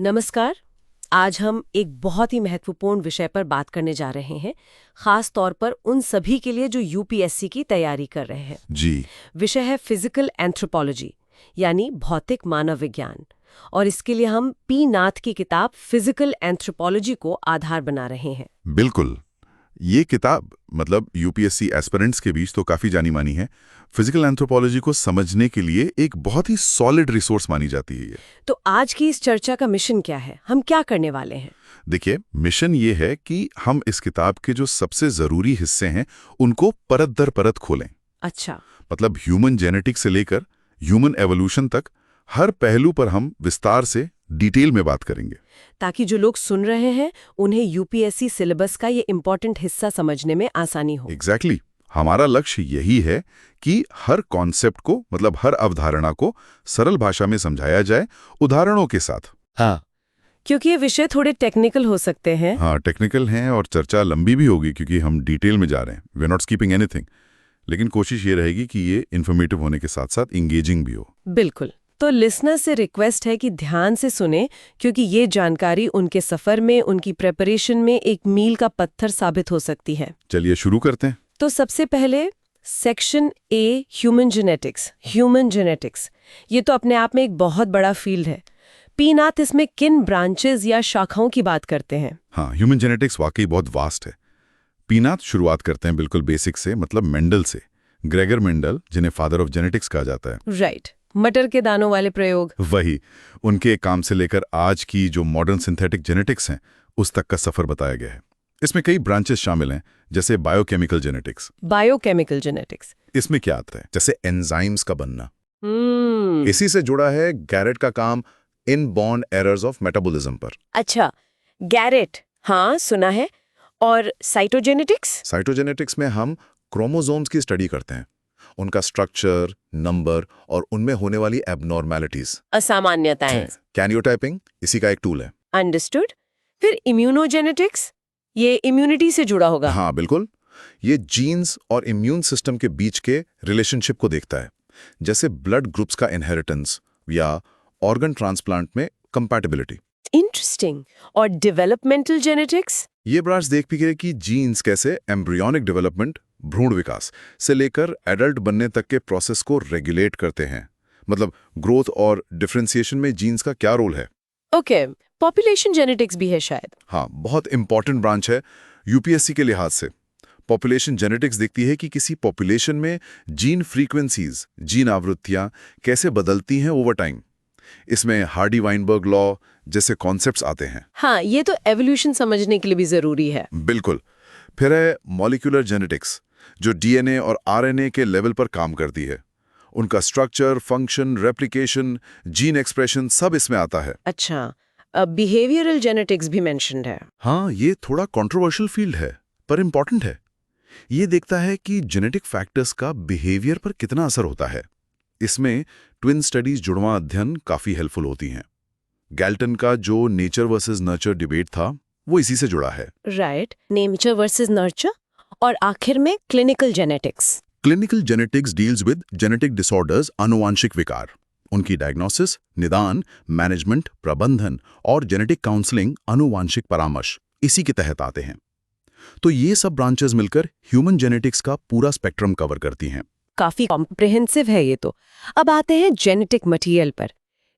नमस्कार। आज हम एक बहुत ही महत्वपूर्ण विषय पर बात करने जा रहे हैं, खास तौर पर उन सभी के लिए जो यूपीएससी की तैयारी कर रहे हैं। जी। विषय है फिजिकल एंथ्रोपोलॉजी, यानी भौतिक मानव विज्ञान। और इसके लिए हम पी नाथ की किताब फिजिकल एंथ्रोपोलॉजी को आधार बना रहे हैं। बिल्कुल। ये किताब मतलब यूपीएससी एस्पिरेंट्स के बीच तो काफी जानी मानी है। फिजिकल एंथ्रोपोलॉजी को समझने के लिए एक बहुत ही सॉलिड रिसोर्स मानी जाती है ये। तो आज की इस चर्चा का मिशन क्या है, हम क्या करने वाले हैं? देखिए, मिशन ये है कि हम इस किताब के जो सबसे जरूरी हिस्से हैं उनको परत दर परत खोलें। अच्छा। मतलब ह्यूमन जेनेटिक्स से लेकर ह्यूमन एवोल्यूशन तक हर पहलू पर हम विस्तार से डिटेल में बात करेंगे, ताकि जो लोग सुन रहे हैं उन्हें यूपीएससी सिलेबस का ये इम्पोर्टेंट हिस्सा समझने में आसानी हो। एग्जैक्टली। हमारा लक्ष्य यही है कि हर कॉन्सेप्ट को मतलब हर अवधारणा को सरल भाषा में समझाया जाए, उदाहरणों के साथ। हाँ, क्योंकि ये विषय थोड़े टेक्निकल हो सकते हैं। हाँ, टेक्निकल हैं और चर्चा लंबी भी होगी क्योंकि हम डिटेल में जा रहे हैं। We are not skipping anything, लेकिन कोशिश ये रहेगी कि ये इन्फॉर्मेटिव होने के साथ साथ इंगेजिंग भी हो। बिल्कुल। तो लिसनर से रिक्वेस्ट है कि ध्यान से सुने, क्योंकि ये जानकारी उनके सफर में, उनकी प्रिपरेशन में एक मील का पत्थर साबित हो सकती है। चलिए शुरू करते हैं। तो सबसे पहले section A, human genetics. Human genetics ये तो अपने आप में एक बहुत बड़ा फील्ड है। पी नाथ इसमें किन ब्रांचेस या शाखाओं की बात करते हैं? हाँ, ह्यूमन जेनेटिक्स वाकई बहुत वास्ट है। पी नाथ शुरुआत करते हैं बिल्कुल बेसिक से, मतलब मेंडल से। ग्रेगर मेंडल, जिन्हें फादर ऑफ जेनेटिक्स कहा जाता है। राइट। मटर के दानों वाले प्रयोग। वही। उनके काम से लेकर आज की जो मॉडर्न सिंथेटिक जेनेटिक्स हैं उस तक का सफर बताया गया है। इसमें कई ब्रांचेस शामिल हैं, जैसे बायोकेमिकल जेनेटिक्स। बायोकेमिकल जेनेटिक्स इसमें क्या आता है? जैसे एंजाइम्स का बनना। इसी से जुड़ा है गैरेट का काम इनबॉर्न एरर्स ऑफ मेटाबॉलिज्म पर। अच्छा, गैरेट, हाँ सुना है। और साइटोजेनेटिक्स? साइटोजेनेटिक्स में हम क्रोमोसोम्स की स्टडी करते हैं, उनका स्ट्रक्चर, नंबर और उनमें होने वाली एबनॉर्मैलिटीज, असामान्यताएं। कैरियोटाइपिंग इसी का एक टूल है। अंडरस्टूड। फिर इम्यूनोजेनेटिक्स, ये इम्यूनिटी से जुड़ा होगा। हाँ बिल्कुल। ये जीन्स और इम्यून सिस्टम के बीच के रिलेशनशिप को देखता है, जैसे ब्लड ग्रुप्स का इनहेरिटेंस या ऑर्गन ट्रांसप्लांट में कंपैटिबिलिटी। इंटरेस्टिंग। और डेवलपमेंटल जेनेटिक्स? ये ब्रांच देख भी गए कि जीन्स कैसे एम्ब्रियोनिक डेवलपमेंट, भ्रूण विकास से लेकर एडल्ट बनने तक के प्रोसेस को रेगुलेट करते हैं। मतलब ग्रोथ और डिफरेंशिएशन में जीन्स का क्या रोल है। ओके। पॉपुलेशन जेनेटिक्स भी है शायद। हाँ, बहुत इंपॉर्टेंट ब्रांच है यूपीएससी के लिहाज से। पॉपुलेशन जेनेटिक्स देखती है कि किसी पॉपुलेशन में जीन फ्रीक्वेंसीज, जीन आवृत्तियां कैसे बदलती हैं ओवर टाइम। इसमें हार्डी-वाइनबर्ग लॉ जैसे कॉन्सेप्ट्स आते हैं। हाँ, ये तो एवोल्यूशन समझने के लिए भी जरूरी है। बिल्कुल। फिर है मॉलिक्यूलर जेनेटिक्स, जो डीएनए और आरएनए के लेवल पर काम करती है। उनका structure, function, replication, gene expression सब इसमें आता है। अच्छा, बिहेवियरल जेनेटिक्स भी मेंशन्ड है। हाँ, ये थोड़ा कंट्रोवर्शियल फील्ड है पर इंपॉर्टेंट है। ये देखता है कि जेनेटिक फैक्टर्स का बिहेवियर पर कितना असर होता है। इसमें ट्विन स्टडीज, जुड़वां अध्ययन काफी हेल्पफुल होती हैं। गैल्टन का जो नेचर वर्सेस नर्चर डिबेट था वो इसी से जुड़ा है। Right, nature versus nurture. और आखिर में clinical genetics. Clinical genetics deals with genetic disorders, आनुवांशिक विकार, उनकी डायग्नोसिस, निदान, मैनेजमेंट, प्रबंधन और जेनेटिक काउंसलिंग, आनुवांशिक परामर्श इसी के तहत आते हैं। तो ये सब ब्रांचेस मिलकर ह्यूमन जेनेटिक्स का पूरा स्पेक्ट्रम कवर करती हैं। काफी कॉम्प्रिहेंसिव है ये तो। अब आते हैं जेनेटिक मटेरियल पर।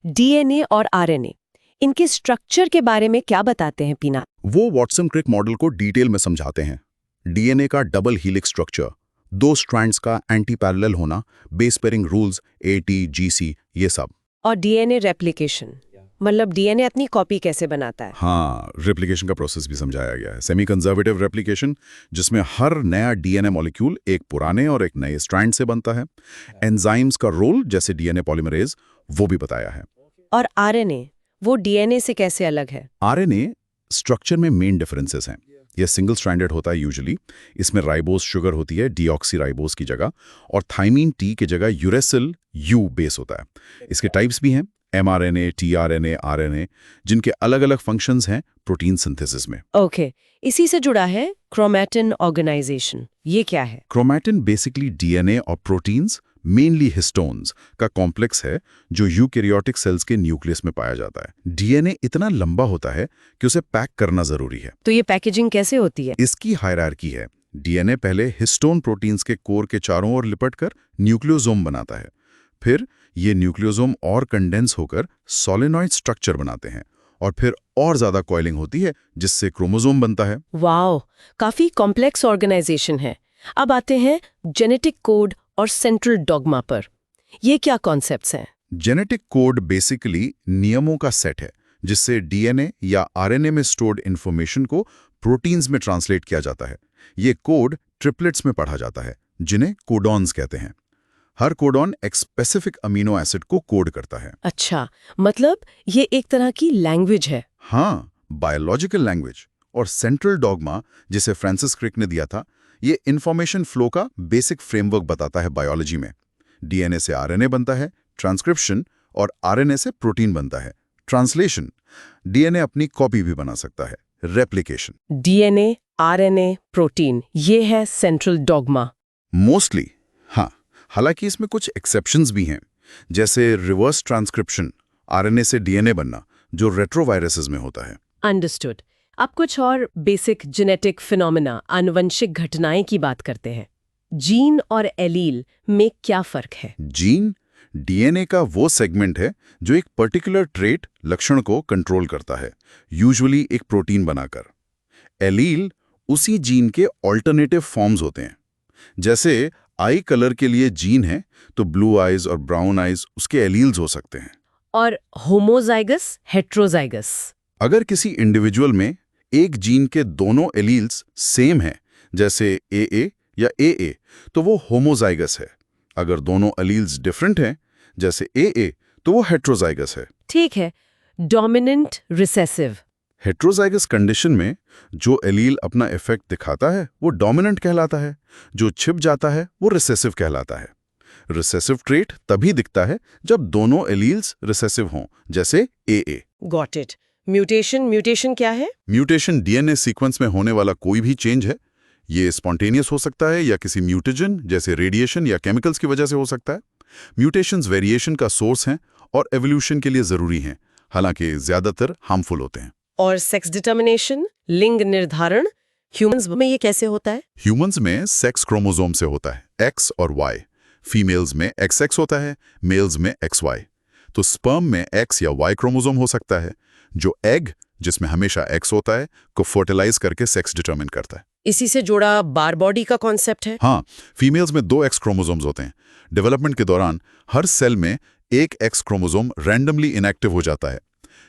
डीएनए और आरएनए, इनके स्ट्रक्चर के बारे में क्या बताते हैं पीना? वो वाटसन क्रिक मॉडल को डिटेल में समझाते हैं। डीएनए का डबल हीलिक्स स्ट्रक्चर, 2 स्ट्रैंड्स का एंटी पैरेलल होना, base pairing rules, eighty, GC, ये सब। और डीएनए रेप्लिकेशन, मतलब डीएनए अपनी कॉपी कैसे बनाता है? हाँ, रेप्लिकेशन का प्रोसेस भी समझाया गया है। सेमी कंजर्वेटिव रेप्लिकेशन, जिसमें हर नया डीएनए मॉलिक्यूल एक पुराने और एक नए स्ट्रैंड से बनता है। एंजाइम्स का रोल, जैसे डीएनए पॉलीमरेज, वो भी बताया है। और आरएनए, वो डीएनए से कैसे अलग है? आरएनए स्ट्रक्चर में मेन डिफरेंसेस हैं। यह सिंगल स्ट्रैंडेड होता है यूजुअली। इसमें राइबोस शुगर होती है डीऑक्सीराइबोस की जगह, और थाइमीन टी की जगह यूरेसिल यू बेस होता है। इसके टाइप्स भी हैं, एमआरएनए, टीआरएनए, आरएनए, जिनके अलग अलग फंक्शंस हैं प्रोटीन सिंथेसिस में। ओके। इसी से जुड़ा है क्रोमैटिन ऑर्गेनाइजेशन, ये क्या है? क्रोमैटिन बेसिकली डीएनए और प्रोटीन्स मेनली हिस्टोन्स का कॉम्प्लेक्स है जो यूकैरियोटिक सेल्स के न्यूक्लियस में पाया जाता है। डीएनए इतना लंबा होता है कि उसे पैक करना जरूरी है। तो ये पैकेजिंग कैसे होती है? इसकी हायरार्की है। डीएनए पहले हिस्टोन प्रोटीन्स के कोर के चारों ओर लिपटकर न्यूक्लियोसोम बनाता है। फिर ये न्यूक्लियोसोम और कंडेंस होकर सोलेनॉइड स्ट्रक्चर बनाते हैं और फिर और ज्यादा कॉइलिंग होती है जिससे क्रोमोसोम बनता है। वाओ, काफी कॉम्प्लेक्स ऑर्गेनाइजेशन है। अब आते हैं जेनेटिक कोड और सेंट्रल डॉगमा पर। ये क्या कॉन्सेप्ट्स हैं? जेनेटिक कोड बेसिकली नियमों का सेट है जिससे डीएनए या आरएनए में स्टोर्ड इंफॉर्मेशन को प्रोटीन्स में ट्रांसलेट किया जाता है। ये कोड ट्रिपलेट्स में पढ़ा जाता है जिन्हें कोडॉन्स कहते हैं। हर कोडॉन एक स्पेसिफिक अमीनो एसिड को कोड करता है। अच्छा, मतलब ये एक तरह की लैंग्वेज है। हाँ, बायोलॉजिकल लैंग्वेज। और सेंट्रल डॉगमा जिसे फ्रांसिस क्रिक ने दिया था, ये इंफॉर्मेशन फ्लो का बेसिक फ्रेमवर्क बताता है बायोलॉजी में। डीएनए से आरएनए बनता है, ट्रांसक्रिप्शन, और आरएनए से प्रोटीन बनता है, ट्रांसलेशन। डीएनए अपनी कॉपी भी बना सकता है, रेप्लिकेशन। डीएनए, आरएनए, प्रोटीन, ये है सेंट्रल डॉगमा। मोस्टली हाँ, हालांकि इसमें कुछ एक्सेप्शंस भी हैं, जैसे रिवर्स ट्रांसक्रिप्शन, आरएनए से डीएनए बनना, जो रेट्रोवायरसेस में होता है। अंडरस्टूड। अब कुछ और बेसिक जेनेटिक फिनोमेना, आनुवंशिक घटनाएं की बात करते हैं। जीन और एलील में क्या फर्क है? जीन डीएनए का वो सेगमेंट है जो एक पर्टिकुलर ट्रेट लक्षण को कंट्रोल करता है, यूजुअली एक प्रोटीन बनाकर। एलील उसी जीन के ऑल्टरनेटिव फॉर्म्स होते हैं। जैसे आई कलर के लिए जीन है तो ब्लू आइज और ब्राउन आइज उसके एलील्स हो सकते हैं। और होमोजाइगस, हेट्रोजाइगस? अगर किसी इंडिविजुअल में एक जीन के दोनों एलील्स सेम हैं, जैसे AA या AA, तो वो होमोजाइगस है। अगर दोनों एलील्स डिफरेंट हैं, जैसे AA, तो वो हेट्रोजाइगस है। ठीक है। Dominant, recessive? हेट्रोजाइगस कंडीशन में जो एलील अपना इफेक्ट दिखाता है वो डोमिनेंट कहलाता है, जो छिप जाता है वो रिसेसिव कहलाता है। रिसेसिव ट्रेट तभी दिखता है जब दोनों एलील्स रिसेसिव हों, जैसे AA। Got it. म्यूटेशन क्या है? म्यूटेशन डीएनए सीक्वेंस में होने वाला कोई भी चेंज है। ये स्पॉन्टेनियस हो सकता है या किसी म्यूटेजन जैसे रेडिएशन या केमिकल्स की वजह से हो सकता है। म्यूटेशंस वेरिएशन का सोर्स हैं और एवोल्यूशन के लिए जरूरी हैं, हालांकि ज्यादातर हार्मफुल होते हैं। और सेक्स डिटर्मिनेशन, लिंग निर्धारण, ह्यूमंस में ये कैसे होता है? ह्यूमंस में सेक्स क्रोमोसोम से होता है, X और Y। फीमेल्स में XX होता है, मेल्स में XY। तो स्पर्म में X या Y क्रोमोसोम हो सकता है, जो एग, जिसमें हमेशा X होता है, को फर्टिलाइज करके सेक्स डिटरमिन करता है। इसी से जुड़ा बार बॉडी का कॉन्सेप्ट है। हाँ, फीमेल्स में 2 X क्रोमोसोम्स होते हैं। डेवलपमेंट के दौरान हर सेल में एक X क्रोमोसोम रैंडमली इनएक्टिव हो जाता है।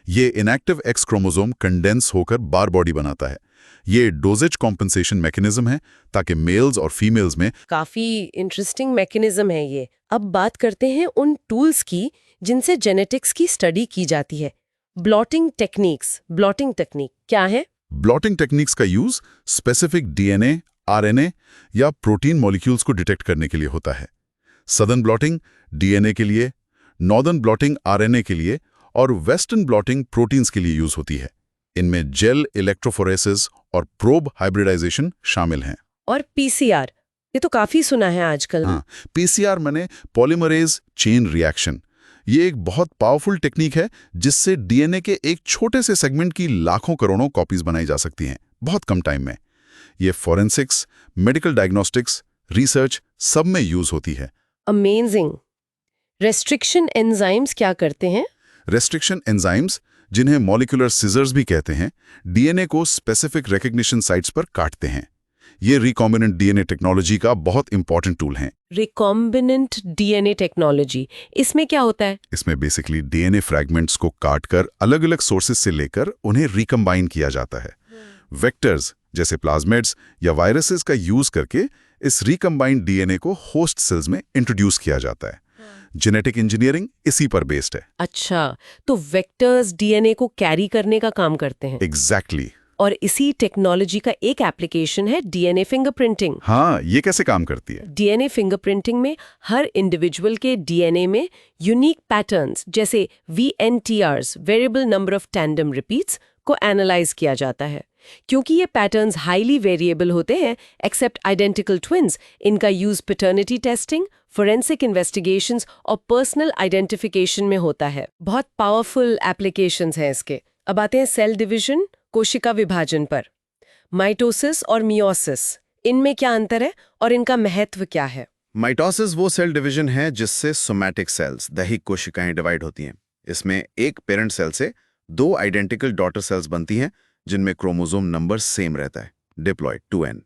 ये इनएक्टिव X क्रोमोसोम कंडेंस होकर बार बॉडी बनाता है। ये डोजेज कॉम्पेंसेशन मैकेनिज्म है ताकि मेल्स और फीमेल्स में। काफी इंटरेस्टिंग मैकेनिज्म है ये। अब बात करते हैं उन टूल्स की जिनसे जेनेटिक्स की स्टडी की जाती है। Blotting techniques. ब्लॉटिंग टेक्निक क्या है? ब्लॉटिंग टेक्निक्स का यूज स्पेसिफिक डीएनए, आरएनए या प्रोटीन मॉलिक्यूल्स को डिटेक्ट करने के लिए होता है। सदर्न ब्लॉटिंग डीएनए के लिए, नॉर्दर्न ब्लॉटिंग आरएनए के लिए और वेस्टर्न ब्लॉटिंग प्रोटीन्स के लिए यूज होती है। इनमें जेल इलेक्ट्रोफोरेसिस और प्रोब हाइब्रिडाइजेशन शामिल हैं। और पीसीआर, ये तो काफी सुना है आजकल। हाँ, पीसीआर माने पॉलीमरेज चेन रिएक्शन। ये एक बहुत पावरफुल टेक्निक है जिससे डीएनए के एक छोटे से सेगमेंट की लाखों करोड़ों कॉपीज बनाई जा सकती हैं बहुत कम टाइम में। ये फॉरेंसिक्स, मेडिकल डायग्नोस्टिक्स, रिसर्च सब में यूज होती है। अमेजिंग। रेस्ट्रिक्शन एंजाइम्स क्या करते हैं? रेस्ट्रिक्शन एंजाइम्स, जिन्हें मॉलिक्यूलर सीजर्स भी कहते हैं, डीएनए को स्पेसिफिक रिकग्निशन साइट्स पर काटते हैं। ये रिकॉम्बिनेंट डीएनए टेक्नोलॉजी का बहुत इंपॉर्टेंट टूल है। रिकॉम्बिनेंट डीएनए टेक्नोलॉजी, इसमें क्या होता है? इसमें बेसिकली डीएनए फ्रैगमेंट्स को काटकर अलग अलग सोर्सेज से लेकर उन्हें रिकम्बाइन किया जाता है। वेक्टर्स जैसे प्लाज्मिड्स या वायरसेस का यूज करके इस रिकम्बाइंड डीएनए को होस्ट सेल्स में इंट्रोड्यूस किया जाता है। जेनेटिक इंजीनियरिंग इसी पर बेस्ड है। अच्छा, तो वेक्टर्स डीएनए को कैरी करने का काम करते हैं। एग्जैक्टली। और इसी टेक्नोलॉजी का एक एप्लीकेशन है डीएनए फिंगरप्रिंटिंग। हाँ, ये कैसे काम करती है? डीएनए फिंगरप्रिंटिंग में हर इंडिविजुअल के डीएनए में यूनिक पैटर्न्स जैसे VNTRs, variable number of tandem repeats, को एनालाइज किया जाता है। क्योंकि ये पैटर्न्स हाईली वेरिएबल होते हैं एक्सेप्ट आइडेंटिकल ट्विन्स। इनका use paternity testing, forensic investigations और पर्सनल आइडेंटिफिकेशन में होता है। बहुत पावरफुल एप्लीकेशंस हैं इसके। अब आते हैं सेल डिवीजन, कोशिका विभाजन पर। माइटोसिस और मियोसिस, इनमें क्या अंतर है और इनका महत्व क्या है? माइटोसिस वो सेल डिवीजन है जिससे सोमैटिक सेल्स, दैहिक कोशिकाएं डिवाइड होती हैं। इसमें एक पेरेंट सेल से 2 आइडेंटिकल डॉटर सेल्स बनती हैं जिनमें क्रोमोसोम नंबर सेम रहता है, डिप्लॉइड 2n।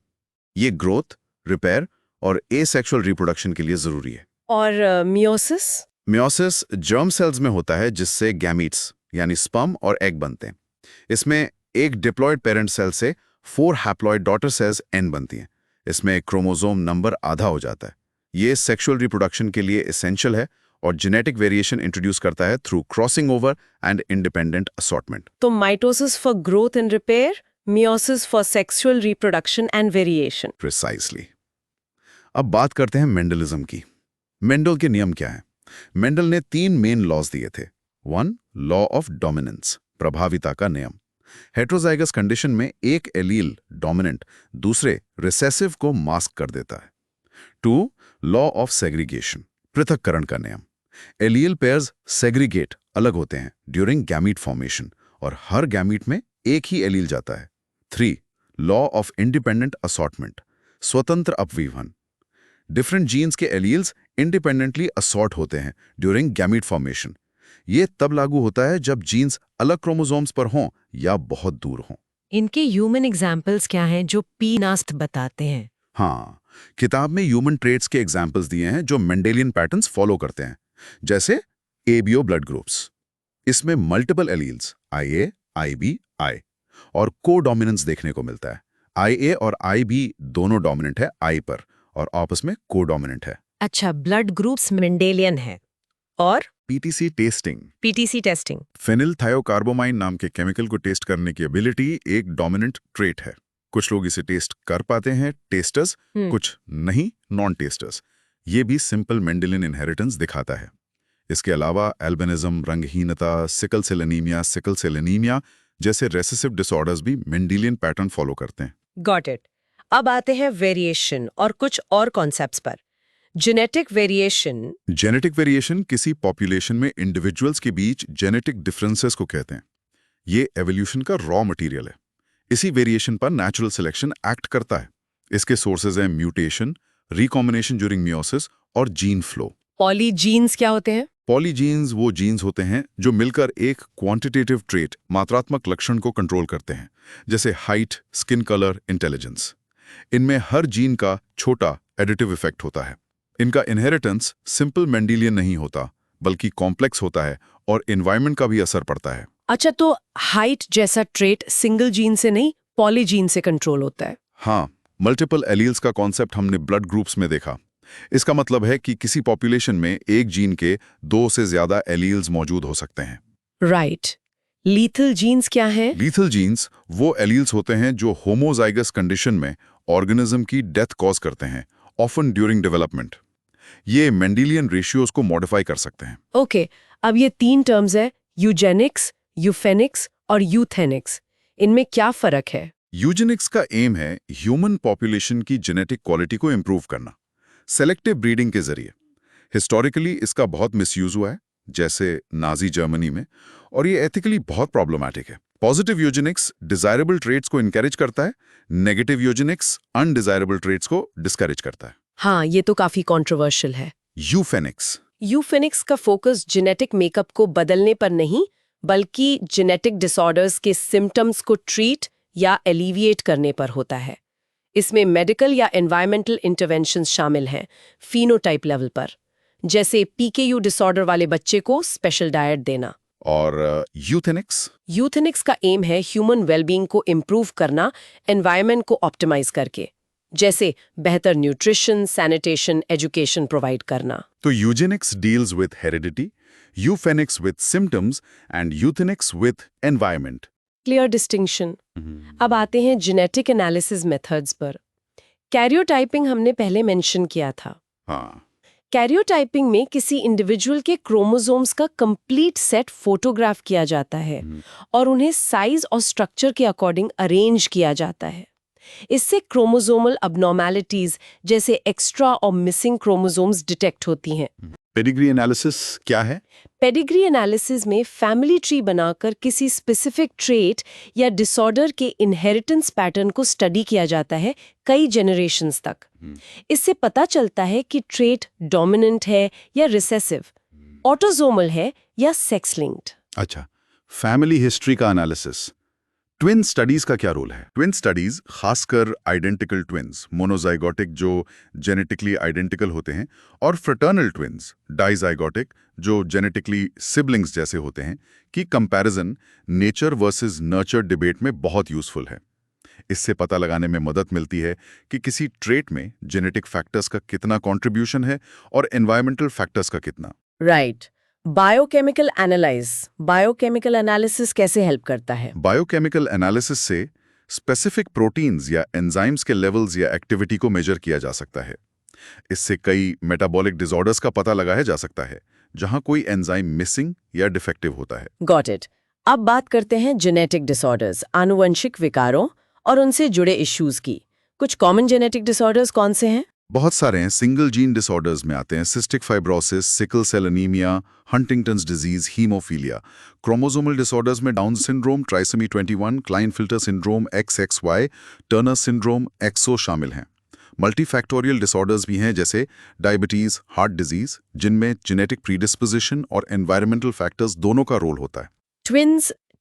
ये ग्रोथ, रिपेयर और एसेक्सुअल रिप्रोडक्शन के लिए जरूरी है। और मियोसिस? मियोसिस जर्म सेल्स में होता है जिससे गैमीट्स यानी स्पर्म और एग बनते हैं। इसमें एक डिप्लॉइड पेरेंट सेल से 4 हैप्लॉइड डॉटर सेल्स n बनती हैं। इसमें क्रोमोसोम नंबर आधा हो जाता है। ये सेक्सुअल रिप्रोडक्शन के लिए एसेंशियल है और जेनेटिक वेरिएशन इंट्रोड्यूस करता है through crossing over and independent assortment. तो mitosis for growth and repair, meiosis for sexual reproduction and variation. Precisely. अब बात करते हैं मेंडलिज्म की। मेंडल के नियम क्या हैं? मेंडल ने 3 मेन लॉज दिए थे। 1. लॉ ऑफ डोमिनेंस, प्रभाविता का नियम। हेट्रोजाइगस कंडीशन में एक एलील डोमिनेंट दूसरे रिसेसिव को मास्क कर देता है। 2. लॉ ऑफ सेग्रीगेशन, पृथक्करण का नियम। एलील पेयर्स सेग्रीगेट, अलग होते हैं ड्यूरिंग गैमीट फॉर्मेशन और हर गैमीट में एक ही एलील जाता है। 3. लॉ ऑफ इंडिपेंडेंट असॉर्टमेंट, स्वतंत्र अपवीवन। डिफरेंट जीन्स के एलील्स इंडिपेंडेंटली असॉर्ट होते हैं ड्यूरिंग गैमीट फॉर्मेशन। ये तब लागू होता है जब जीन्स अलग क्रोमोसोम्स पर हों या बहुत दूर हों। इनके ह्यूमन एग्जाम्पल्स क्या हैं जो पीनास्ट बताते हैं? हाँ, किताब में ह्यूमन ट्रेट्स के एग्जाम्पल्स दिए हैं जो मेंडेलियन पैटर्न्स फॉलो करते हैं, जैसे एबीओ ब्लड ग्रुप्स। इसमें multiple alleles IA, IB, I और को-डोमिनेंस देखने को मिलता है। IA और IB दोनों डोमिनेंट है I पर और आपस में को-डोमिनेंट है। अच्छा, ब्लड ग्रुप्स मेंडेलियन है। और PTC टेस्टिंग, पीटीसी टेस्टिंग। फेनिलथायोकार्बोमाइन नाम के केमिकल को टेस्ट करने की एबिलिटी एक डोमिनेंट ट्रेट है। कुछ लोग इसे टेस्ट कर पाते हैं, टेस्टर्स, कुछ नहीं, नॉन टेस्टर्स। ये भी सिंपल मेंडेलियन इनहेरिटेंस दिखाता है। इसके अलावा एल्बिनिज्म, रंगहीनता, सिकल सेल एनीमिया जैसे रेसेसिव डिसऑर्डर्स भी मेंडेलियन पैटर्न फॉलो करते हैं। Got it. अब आते हैं वेरिएशन और कुछ और कॉन्सेप्ट्स पर। Genetic variation. जेनेटिक वेरिएशन किसी पॉपुलेशन में इंडिविजुअल्स के बीच जेनेटिक डिफरेंसेस को कहते हैं। ये एवोल्यूशन का रॉ मटेरियल है। इसी वेरिएशन पर नेचुरल सिलेक्शन एक्ट करता है। इसके सोर्सेज हैं म्यूटेशन, रिकॉम्बिनेशन ड्यूरिंग मियोसिस और जीन फ्लो। पॉलीजीन्स क्या होते हैं? पॉलीजीन्स वो जीन्स होते हैं जो मिलकर एक क्वांटिटेटिव ट्रेट, मात्रात्मक लक्षण को कंट्रोल करते हैं, जैसे हाइट, स्किन कलर, इंटेलिजेंस। इनमें हर जीन का छोटा एडिटिव इफेक्ट होता है। इनका इनहेरिटेंस सिंपल मेंडेलियन नहीं होता, बल्कि कॉम्प्लेक्स होता है और एनवायरनमेंट का भी असर पड़ता है। अच्छा, तो हाइट जैसा ट्रेट सिंगल जीन से नहीं, पॉलीजीन से कंट्रोल होता है? हाँ, मल्टीपल एलील्स का कॉन्सेप्ट हमने ब्लड ग्रुप्स में देखा। इसका मतलब है कि किसी पॉपुलेशन में एक जीन के 2 से ज्यादा एलील्स मौजूद हो सकते हैं। राइट। लीथल जीन्स क्या है? लीथल जीन्स वो एलील्स होते हैं जो होमोजाइगस कंडीशन में ऑर्गेनिज्म की डेथ कॉज करते हैं, ऑफन ड्यूरिंग डेवलपमेंट। ये मेंडेलियन रेशियोज को मॉडिफाई कर सकते हैं। ओके, अब ये 3 टर्म्स है, यूजेनिक्स, यूफेनिक्स और यूथेनिक्स। इनमें क्या फर्क है? यूजेनिक्स का एम है ह्यूमन पॉपुलेशन की जेनेटिक क्वालिटी को इंप्रूव करना, सेलेक्टिव ब्रीडिंग के जरिए। हिस्टोरिकली इसका बहुत मिसयूज हुआ है, जैसे नाजी जर्मनी में, और ये एथिकली बहुत प्रॉब्लमैटिक है। पॉजिटिव यूजेनिक्स डिजायरेबल ट्रेट्स को इनकरेज करता है, नेगेटिव यूजेनिक्स अनडिजायरेबल ट्रेट्स को डिस्करेज करता है। हाँ, ये तो काफी कंट्रोवर्शियल है। यूफेनिक्स का फोकस जेनेटिक मेकअप को बदलने पर नहीं, बल्कि जेनेटिक डिसऑर्डर्स के सिम्टम्स को ट्रीट या एलिविएट करने पर होता है। इसमें मेडिकल या एनवायरमेंटल इंटरवेंशंस शामिल हैं, फिनोटाइप लेवल पर, जैसे PKU डिसऑर्डर वाले बच्चे को स्पेशल डाइट देना। और यूथेनिक्स का एम है ह्यूमन वेलबींग को इम्प्रूव करना, एनवायरनमेंट को ऑप्टिमाइज करके, जैसे बेहतर न्यूट्रिशन, सैनिटेशन, एजुकेशन प्रोवाइड करना। तो Eugenix deals with heredity, यूफेनिक्स with symptoms and यूथेनिक्स with environment. Clear distinction. अब आते हैं जेनेटिक एनालिसिस मेथड्स पर। कैरियोटाइपिंग हमने पहले मेंशन किया था। हाँ, कैरियोटाइपिंग में किसी इंडिविजुअल के क्रोमोसोम्स का कंप्लीट सेट फोटोग्राफ किया जाता है और उन्हें साइज और स्ट्रक्चर के अकॉर्डिंग अरेंज किया जाता है। इससे क्रोमोसोमल अबनॉर्मैलिटीज जैसे एक्स्ट्रा और मिसिंग क्रोमोसोम्स डिटेक्ट होती हैं। पेडिग्री एनालिसिस क्या है? पेडिग्री एनालिसिस में फैमिली ट्री बनाकर किसी स्पेसिफिक ट्रेट या डिसऑर्डर के इनहेरिटेंस पैटर्न को स्टडी किया जाता है कई जनरेशन्स तक। इससे पता चलता है कि ट्रेट डोमिनेंट है या रिसेसिव, ऑटोसोमल है या सेक्स लिंक्ड। अच्छा, फैमिली हिस्ट्री का एनालिसिस। ट्विन स्टडीज का क्या रोल है? ट्विन स्टडीज, खासकर आइडेंटिकल ट्विन्स, मोनोजाइगोटिक जो जेनेटिकली आइडेंटिकल होते हैं, और फ्रेटर्नल ट्विन्स, डाइजाइगोटिक जो जेनेटिकली सिबलिंग्स जैसे होते हैं, की comparison nature versus nurture debate में बहुत यूजफुल है। इससे पता लगाने में मदद मिलती है कि किसी ट्रेट में जेनेटिक फैक्टर्स का कितना कंट्रीब्यूशन है और एनवायरमेंटल फैक्टर्स का कितना। राइट। बायोकेमिकल एनालिसिस कैसे हेल्प करता है? बायोकेमिकल एनालिसिस से स्पेसिफिक प्रोटीन्स या एंजाइम्स के लेवल्स या एक्टिविटी को मेजर किया जा सकता है। इससे कई मेटाबॉलिक डिसऑर्डर्स का पता लगाया जा सकता है जहां कोई एंजाइम मिसिंग या डिफेक्टिव होता है। Got it. अब बात करते हैं जेनेटिक डिसऑर्डर्स, आनुवंशिक विकारों और उनसे जुड़े इश्यूज की। कुछ कॉमन जेनेटिक डिसऑर्डर्स कौन से हैं? बहुत सारे हैं। सिंगल जीन डिसऑर्डर्स में आते हैं cystic fibrosis, sickle cell anaemia, Huntington's disease, haemophilia. Chromosomal disorders में Down syndrome, trisomy 21, Klinefelter syndrome, XXY, Turner syndrome, XO शामिल हैं। मल्टीफैक्टोरियल डिसऑर्डर्स भी हैं जैसे डायबिटीज, हार्ट डिजीज, जिनमें जेनेटिक प्रीडिस्पोजिशन और एनवायरमेंटल फैक्टर्स दोनों का रोल होता है।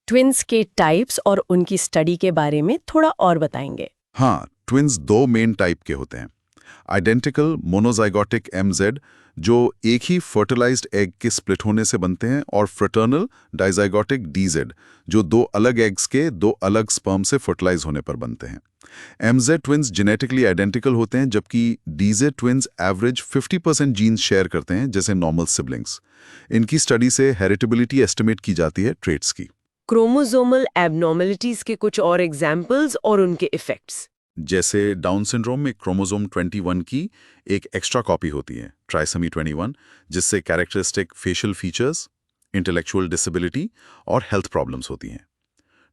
ट्विन्स के टाइप्स और उनकी स्टडी के बारे में थोड़ा और बताएंगे? हाँ, ट्विन्स दो मेन टाइप के होते हैं। आइडेंटिकल मोनोजाइगोटिक MZ जो एक ही फर्टिलाइज्ड एग के स्प्लिट होने से बनते हैं, और फ्रेटर्नल डाइजाइगोटिक DZ जो दो अलग एग्स के दो अलग स्पर्म से फर्टिलाइज होने पर बनते हैं। MZ ट्विन्स जेनेटिकली आइडेंटिकल होते हैं जबकि DZ twins average 50% genes share करते हैं जैसे नॉर्मल सिबलिंग्स। इनकी स्टडी से हेरिटेबिलिटी एस्टिमेट की जाती है ट्रेट्स की। क्रोमोसोमल एबनॉर्मलिटीज के कुछ और एग्जाम्पल्स और उनके इफेक्ट्स। जैसे डाउन सिंड्रोम में क्रोमोसोम 21 की एक एक्स्ट्रा कॉपी होती है, ट्राइसोमी 21, जिससे characteristic facial features, intellectual disability और हेल्थ प्रॉब्लम्स होती हैं।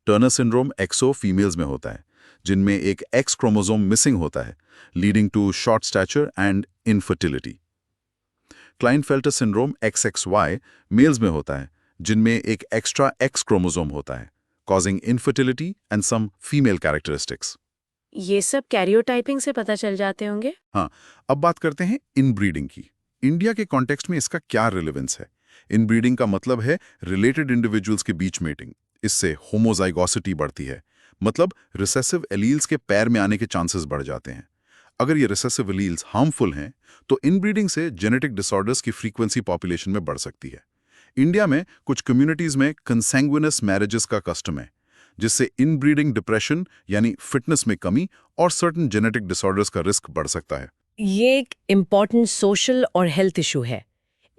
टर्नर सिंड्रोम एक्सो फीमेल्स में होता है, जिनमें एक एक्स क्रोमोसोम मिसिंग होता है, leading to short stature and infertility. Klinefelter syndrome XXY males में होता है, जिनमें एक एक्स्ट्रा एक्स क्रोमोसोम होता है, causing infertility and some female characteristics. ये सब कैरियोटाइपिंग से पता चल जाते होंगे? हाँ, अब बात करते हैं इनब्रीडिंग की। इंडिया के कॉन्टेक्स्ट में इसका क्या रिलेवेंस है? इनब्रीडिंग का मतलब है रिलेटेड इंडिविजुअल्स के बीच मेटिंग। इससे होमोजाइगोसिटी बढ़ती है, मतलब रिसेसिव एलील्स के पैर में आने के चांसेस बढ़ जाते हैं। अगर ये रिसेसिव एलील्स हार्मफुल हैं, तो इनब्रीडिंग से जेनेटिक डिसऑर्डर्स की फ्रीक्वेंसी पॉपुलेशन में बढ़ सकती है। इंडिया में कुछ कम्युनिटीज में कंसैंग्विनस मैरिजेस का कस्टम है, जिससे इनब्रीडिंग डिप्रेशन यानी फिटनेस में कमी और सर्टेन जेनेटिक डिसऑर्डर्स का रिस्क बढ़ सकता है। ये एक इम्पॉर्टेंट सोशल और हेल्थ इशू है।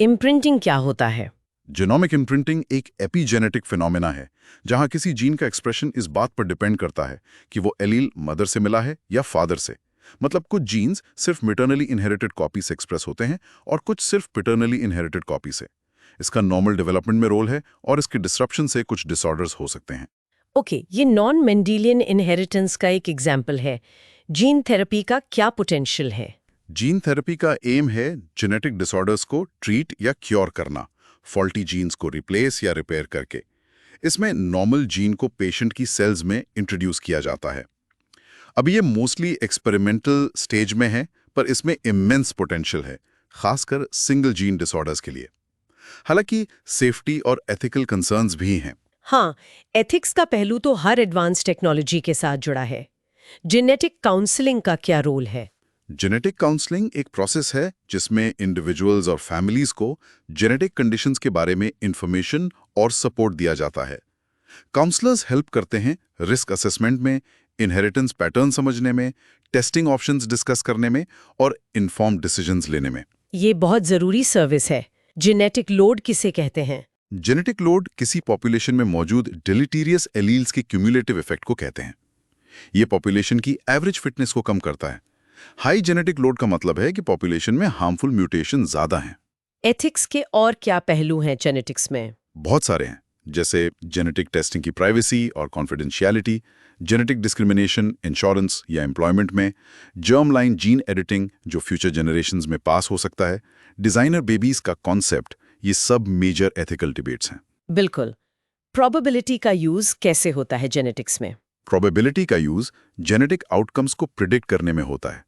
इम्प्रिंटिंग क्या होता है? जीनोमिक इम्प्रिंटिंग एक एपीजेनेटिक फिनोमेना है, जहां किसी जीन का एक्सप्रेशन इस बात पर डिपेंड करता है कि वो एलील मदर से मिला है या फादर से। मतलब कुछ जीन्स सिर्फ मैटरनली इनहेरिटेड कॉपी से एक्सप्रेस होते हैं और कुछ सिर्फ पैटर्नली इनहेरिटेड कॉपी से। इसका नॉर्मल डेवलपमेंट में रोल है और इसके डिसरप्शन से कुछ डिसऑर्डर्स हो सकते हैं। ओके, ये नॉन मेंडेलियन इनहेरिटेंस का एक एग्जाम्पल है। जीन थेरेपी का क्या पोटेंशियल है? जीन थेरेपी का एम है जेनेटिक डिसऑर्डर्स को ट्रीट या क्योर करना, फॉल्टी जीन्स को रिप्लेस या रिपेयर करके। इसमें नॉर्मल जीन को पेशेंट की सेल्स में इंट्रोड्यूस किया जाता है। अभी ये मोस्टली एक्सपेरिमेंटल स्टेज में है, पर इसमें इमेंस पोटेंशियल है, खासकर सिंगल जीन डिसऑर्डर्स के लिए। हालांकि सेफ्टी और एथिकल कंसर्न्स भी हैं। हाँ, एथिक्स का पहलू तो हर एडवांस टेक्नोलॉजी के साथ जुड़ा है। जेनेटिक काउंसलिंग का क्या रोल है? जेनेटिक काउंसलिंग एक प्रोसेस है जिसमें इंडिविजुअल्स और फैमिलीज को जेनेटिक कंडीशंस के बारे में इंफॉर्मेशन और सपोर्ट दिया जाता है। काउंसलर्स हेल्प करते हैं रिस्क असेसमेंट में, इनहेरिटेंस पैटर्न समझने में, टेस्टिंग ऑप्शंस डिस्कस करने में और इन्फॉर्म्ड डिसीजंस लेने में। ये बहुत जरूरी सर्विस है। जेनेटिक लोड किसे कहते हैं? जेनेटिक लोड किसी पॉपुलेशन में मौजूद डिलीटीरियस एलील्स के क्यूमुलेटिव इफेक्ट को कहते हैं। ये पॉपुलेशन की एवरेज फिटनेस को कम करता है, हाई जेनेटिक लोड का मतलब है कि पॉपुलेशन में हार्मफुल म्यूटेशन ज्यादा हैं। एथिक्स के और क्या पहलू हैं जेनेटिक्स में? बहुत सारे हैं, जैसे जेनेटिक टेस्टिंग की प्राइवेसी और कॉन्फिडेंशियलिटी, जेनेटिक डिस्क्रिमिनेशन इंश्योरेंस या एम्प्लॉयमेंट में, जर्म लाइन जीन एडिटिंग जो फ्यूचर जनरेशंस में पास हो सकता है, डिजाइनर बेबीज का कॉन्सेप्ट, ये सब मेजर एथिकल डिबेट्स हैं। बिल्कुल। प्रोबेबिलिटी का यूज कैसे होता है जेनेटिक्स में? प्रोबेबिलिटी का यूज जेनेटिक आउटकम्स को प्रिडिक्ट करने में होता है।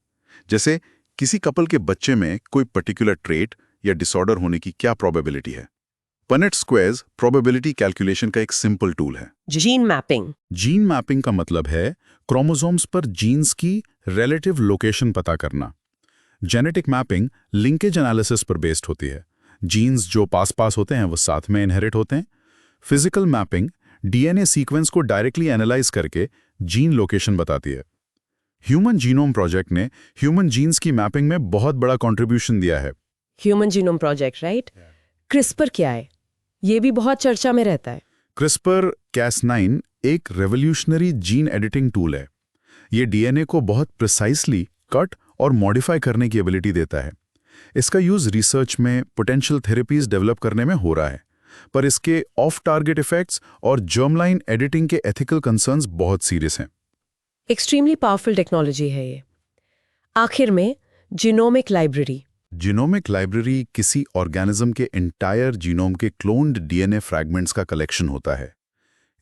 जैसे किसी कपल के बच्चे में कोई पर्टिकुलर ट्रेट या डिसऑर्डर होने की क्या प्रोबेबिलिटी है। पनेट स्क्वायर्स प्रोबेबिलिटी कैलकुलेशन का एक सिंपल टूल है। Gene mapping. जीन मैपिंग का मतलब है क्रोमोसोम्स पर जीन्स की रिलेटिव लोकेशन पता करना। जेनेटिक मैपिंग लिंकेज एनालिसिस पर बेस्ड होती है। जीन्स जो पास होते हैं वो साथ में इनहेरिट होते हैं। फिजिकल मैपिंग डीएनए सीक्वेंस को डायरेक्टली एनालाइज करके जीन लोकेशन बताती है। ह्यूमन जीनोम प्रोजेक्ट ने ह्यूमन जीन्स की मैपिंग में बहुत बड़ा कंट्रीब्यूशन दिया है। Human genome project, right? CRISPR क्या है? ये भी बहुत चर्चा में रहता है। क्रिस्पर Cas9 एक रेवोल्यूशनरी जीन एडिटिंग टूल है। ये डीएनए को बहुत प्रिसाइसली कट और मॉडिफाई करने की एबिलिटी देता है। इसका यूज रिसर्च में पोटेंशियल थेरेपीज डेवलप करने में हो रहा है, पर इसके ऑफ टारगेट इफेक्ट्स और जर्मलाइन एडिटिंग के एथिकल कंसर्न्स बहुत सीरियस हैं। एक्सट्रीमली पावरफुल टेक्नोलॉजी है ये। आखिर में जीनोमिक लाइब्रेरी। जीनोमिक लाइब्रेरी किसी ऑर्गेनिज्म के एंटायर जीनोम के क्लोन्ड डीएनए फ्रैगमेंट्स का कलेक्शन होता है।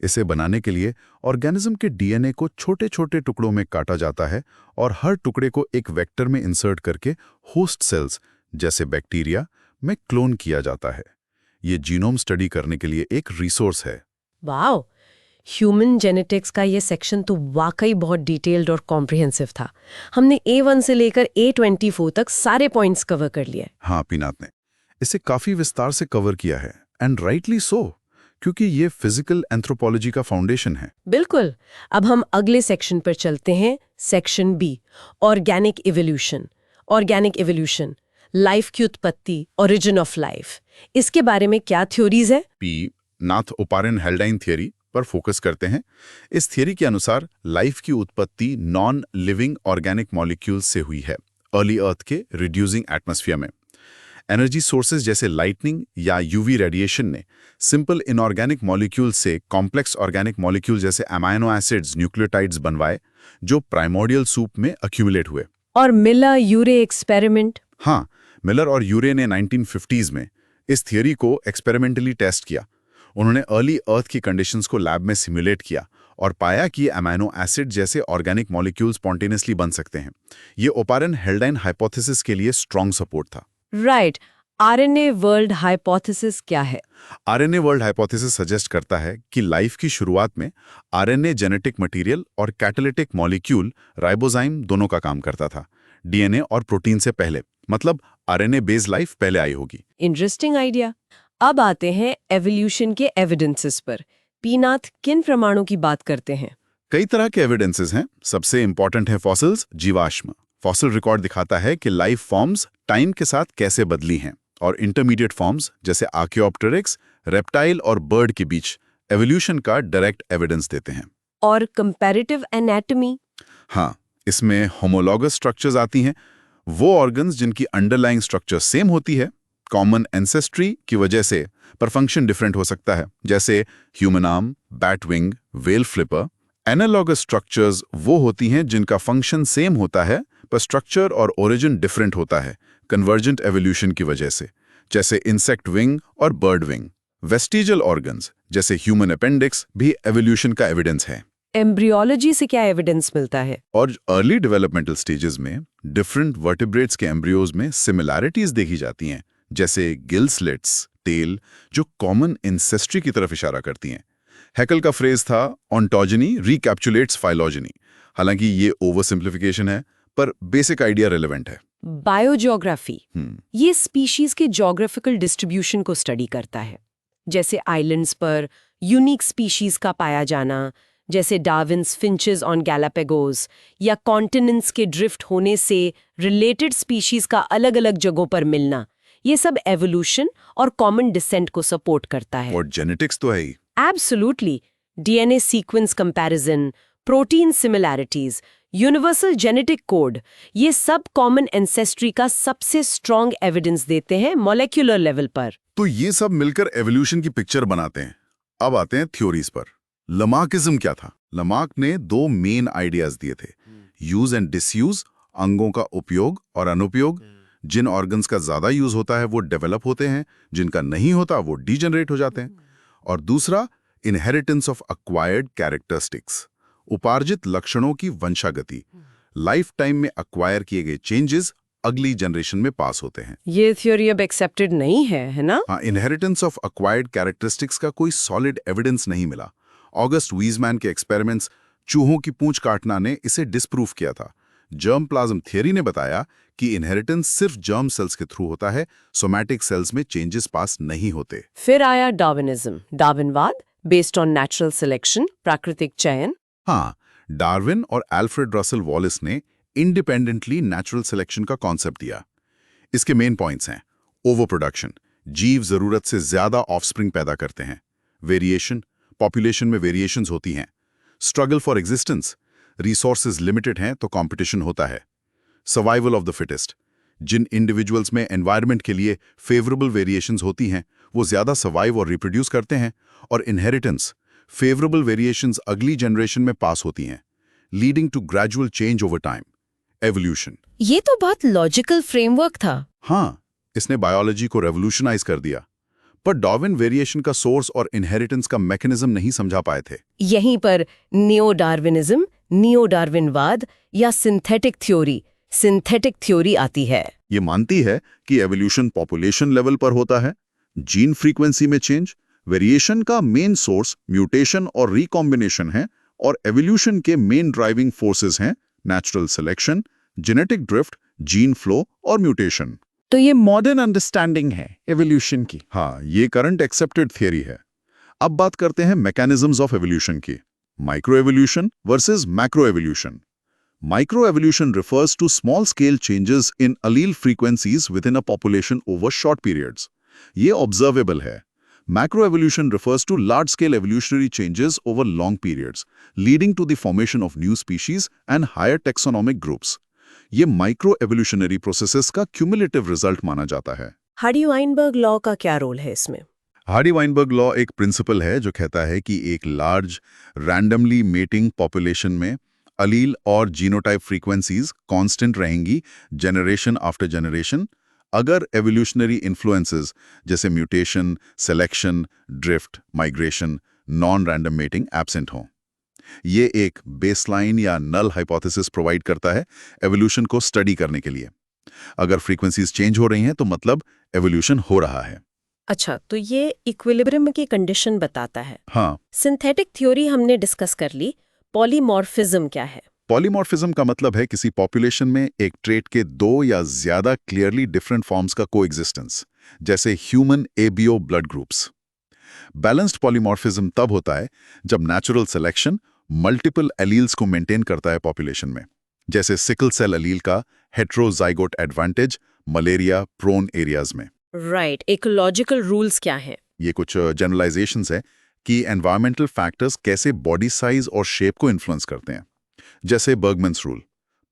इसे बनाने के लिए ऑर्गेनिज्म के डीएनए को छोटे छोटे टुकड़ों में काटा जाता है और हर टुकड़े को एक वेक्टर में इंसर्ट करके होस्ट सेल्स जैसे बैक्टीरिया में क्लोन किया जाता है। ये जीनोम स्टडी करने के लिए एक रिसोर्स है। वाओ! ह्यूमन जेनेटिक्स का ये सेक्शन तो वाकई बहुत डिटेल्ड और कॉम्प्रिहेंसिव था। हमने A1 से लेकर A24 तक सारे पॉइंट्स कवर कर लिए। हाँ, पीनाथ ने इसे काफी विस्तार से कवर किया है, एंड राइटली सो, क्योंकि ये फिजिकल एंथ्रोपोलॉजी का फाउंडेशन है। बिल्कुल। अब हम अगले सेक्शन पर चलते हैं, section B, organic evolution. Organic evolution, life की उत्पत्ति, ओरिजिन ऑफ लाइफ। इसके बारे में क्या थ्योरीज है? पी नाथ ओपारेन हेल्डाइन थियरी पर फोकस करते हैं। इस थियरी के अनुसार लाइफ की उत्पत्ति नॉन लिविंग ऑर्गेनिक मॉलिक्यूल्स से हुई है, अर्ली अर्थ के रिड्यूसिंग एटमॉस्फेयर में। एनर्जी सोर्सेज जैसे लाइटनिंग या यूवी रेडिएशन ने सिंपल इनऑर्गेनिक मॉलिक्यूल से कॉम्प्लेक्स ऑर्गेनिक मॉलिक्यूल जैसे अमाइनो एसिड्स, न्यूक्लियोटाइड्स बनवाए, जो प्राइमोर्डियल सूप में अक्यूमुलेट हुए। और मिलर यूरे एक्सपेरिमेंट। हाँ, मिलर और यूरे ने 1950s में इस थियरी को एक्सपेरिमेंटली टेस्ट किया। उन्होंने अर्ली अर्थ की कंडीशंस को लैब में सिमुलेट किया और पाया कि अमाइनो एसिड जैसे ऑर्गेनिक मॉलिक्यूल स्पॉन्टेनियसली बन सकते हैं। ये ओपारेन हेल्डाइन हाइपोथेसिस के लिए स्ट्रॉन्ग सपोर्ट था। राइट। आरएनए वर्ल्ड हाइपोथेसिस क्या है? आरएनए वर्ल्ड हाइपोथेसिस सजेस्ट करता है कि लाइफ की शुरुआत में आरएनए जेनेटिक मटेरियल और कैटालिटिक मॉलिक्यूल राइबोजाइम दोनों का काम करता था, डीएनए और प्रोटीन से पहले। मतलब आरएनए बेस्ड लाइफ पहले आई होगी। Interesting idea. अब आते हैं एवोल्यूशन के एविडेंसेस पर। पीनाथ, किन प्रमाणों की बात करते हैं? कई तरह के एविडेंसेस हैं। सबसे इंपॉर्टेंट है फॉसिल्स, जीवाश्म। फॉसिल रिकॉर्ड दिखाता है कि लाइफ फॉर्म्स टाइम के साथ कैसे बदली हैं, और इंटरमीडिएट फॉर्म्स जैसे आर्कियोप्टेरिक्स, रेप्टाइल और बर्ड के बीच एवोल्यूशन का डायरेक्ट एविडेंस देते हैं। और कंपैरेटिव एनाटॉमी? हाँ, इसमें होमोलॉगस स्ट्रक्चर्स आती हैं, वो ऑर्गन्स जिनकी अंडरलाइंग स्ट्रक्चर सेम होती है कॉमन एंसेस्ट्री की वजह से, पर फंक्शन डिफरेंट हो सकता है, जैसे human arm, bat wing, well flipper. Analogous structures वो होती हैं जिनका फंक्शन सेम होता है पर स्ट्रक्चर और ओरिजिन डिफरेंट होता है कन्वर्जेंट एवोल्यूशन की वजह से, जैसे इंसेक्ट विंग और बर्ड विंग। वेस्टिजियल ऑर्गन्स जैसे ह्यूमन अपेंडिक्स भी एवोल्यूशन का एविडेंस है। एम्ब्रियोलॉजी से क्या एविडेंस मिलता है? और अर्ली डेवलपमेंटल स्टेजेस में डिफरेंट वर्टिब्रेट्स के एम्ब्रियोज में सिमिलैरिटीज देखी जाती हैं, जैसे गिल स्लिट्स, टेल, जो कॉमन इंसेस्ट्री की तरफ इशारा करती हैं। हैकल का फ्रेज था ऑन्टोजनी रिकैप्चुलेट्स फाइलोजनी। हालांकि ये ओवर सिंप्लीफिकेशन है, पर बेसिक आइडिया रिलेवेंट है। बायोजियोग्राफी, ये स्पीशीज के ज्योग्राफिकल डिस्ट्रीब्यूशन को स्टडी करता है, जैसे आइलैंड्स पर यूनिक स्पीशीज का पाया जाना, जैसे डार्विन्स फिंचेस ऑन गैलापेगोस, या कॉन्टिनेंट्स के ड्रिफ्ट होने से रिलेटेड स्पीशीज का अलग अलग जगहों पर मिलना। ये सब एवोल्यूशन और कॉमन डिसेंट को सपोर्ट करता है। और जेनेटिक्स तो है ही। Absolutely. DNA sequence comparison, protein similarities, universal genetic code, ये सब कॉमन एंसेस्ट्री का सबसे स्ट्रॉन्ग एविडेंस देते हैं मॉलिक्यूलर लेवल पर। तो ये सब मिलकर एवोल्यूशन की पिक्चर बनाते हैं। अब आते हैं थ्योरीज पर। लमार्किज्म क्या था? लमार्क ने 2 मेन आइडियाज दिए थे, यूज एंड डिसयूज, अंगों का उपयोग और अनुपयोग। जिन ऑर्गन्स का ज्यादा यूज होता है वो डेवलप होते हैं, जिनका नहीं होता वो डीजनरेट हो जाते हैं। और दूसरा, इनहेरिटेंस ऑफ अक्वायर्ड कैरेक्टरिस्टिक्स, उपार्जित लक्षणों की वंशागति। लाइफ टाइम में अक्वायर किए गए चेंजेस अगली जनरेशन में पास होते हैं। ये थ्योरी अब एक्सेप्टेड नहीं है ना? हाँ, इनहेरिटेंस ऑफ अक्वायर्ड कैरेक्टरिस्टिक्स का कोई सॉलिड एविडेंस नहीं मिला। ऑगस्ट वीजमैन के एक्सपेरिमेंट्स चूहों की पूंछ काटना ने इसे डिस्प्रूव किया था। जर्म प्लाज्म थियरी ने बताया कि इनहेरिटेंस सिर्फ जर्म सेल्स के थ्रू होता है, सोमैटिक सेल्स में चेंजेस पास नहीं होते। फिर आया डार्विनिज्म, डार्विनवाद, बेस्ड ऑन नेचुरल सिलेक्शन, प्राकृतिक चयन। हाँ, डार्विन और अल्फ्रेड रसल वॉलिस ने इंडिपेंडेंटली नेचुरल सिलेक्शन का कॉन्सेप्ट दिया। इसके मेन पॉइंट्स हैं: ओवर प्रोडक्शन, जीव जरूरत से ज्यादा ऑफस्प्रिंग पैदा करते हैं; वेरिएशन, पॉपुलेशन में वेरिएशंस होती हैं; struggle for existence, resources limited हैं तो कंपटीशन होता है; सर्वाइवल ऑफ द फिटेस्ट, जिन इंडिविजुअल्स में एनवायरनमेंट के लिए फेवरेबल वेरिएशंस होती हैं वो ज्यादा सर्वाइव और रिप्रोड्यूस करते हैं; और इनहेरिटेंस, फेवरेबल वेरिएशंस अगली जनरेशन में पास होती हैं, leading to gradual change over time. Evolution, ये तो बहुत लॉजिकल फ्रेमवर्क था। हाँ, इसने बायोलॉजी को रेवोल्यूशनाइज कर दिया। पर डार्विन वेरिएशन का सोर्स और इनहेरिटेंस का मैकेनिज्म नहीं समझा पाए थे। यहीं पर नियो डार्विनिज्म, नियो डार्विनवाद या सिंथेटिक थ्योरी आती है। ये मानती है कि एवोल्यूशन पॉपुलेशन लेवल पर होता है, जीन फ्रीक्वेंसी में चेंज, वेरिएशन का मेन सोर्स म्यूटेशन और रिकॉम्बिनेशन है, और एवोल्यूशन के मेन ड्राइविंग फोर्सेस हैं natural selection, genetic drift, gene flow और म्यूटेशन। तो ये मॉडर्न अंडरस्टैंडिंग है एवोल्यूशन की। हाँ, ये करंट एक्सेप्टेड थियरी है। अब बात करते हैं मैकेनिज्म्स ऑफ एवोल्यूशन की। Micro evolution versus macro evolution. Micro evolution refers to small scale changes in allele frequencies within a population over short periods. ये observable है। Macro evolution refers to large scale evolutionary changes over long periods, leading to the formation of new species and higher taxonomic groups. ये micro evolutionary processes का cumulative result माना जाता है। Hardy-Weinberg law का क्या role है इसमें? हार्डी-वाइनबर्ग लॉ एक प्रिंसिपल है जो कहता है कि एक लार्ज रैंडमली मेटिंग पॉपुलेशन में अलील और जीनोटाइप फ्रीक्वेंसीज कांस्टेंट रहेंगी जनरेशन आफ्टर जनरेशन, अगर एवोल्यूशनरी इन्फ्लुएंसेस जैसे mutation, selection, drift, migration, non random mating absent हों। ये एक बेसलाइन या नल हाइपोथेसिस प्रोवाइड करता है एवोल्यूशन को स्टडी करने के लिए। अगर फ्रीक्वेंसीज चेंज हो रही हैं तो मतलब एवोल्यूशन हो रहा है। अच्छा, तो ये इक्विलिब्रियम की कंडीशन बताता है। हाँ, सिंथेटिक थ्योरी हमने डिस्कस कर ली। पॉलीमॉर्फिज्म क्या है? पॉलीमॉर्फिज्म का मतलब है किसी पॉपुलेशन में एक ट्रेट के 2 या ज्यादा क्लियरली डिफरेंट फॉर्म्स का कोएग्जिस्टेंस, जैसे human ABO blood groups. Balanced polymorphism तब होता है जब नेचुरल सिलेक्शन मल्टीपल एलील्स को मेंटेन करता है पॉपुलेशन में, जैसे सिकल सेल एलील का heterozygote advantage malaria prone areas में। राइट, इकोलॉजिकल रूल्स क्या हैं? ये कुछ जनरलाइजेशंस है कि एनवायरमेंटल फैक्टर्स कैसे बॉडी साइज और शेप को इन्फ्लुएंस करते हैं। जैसे बर्गमन्स रूल,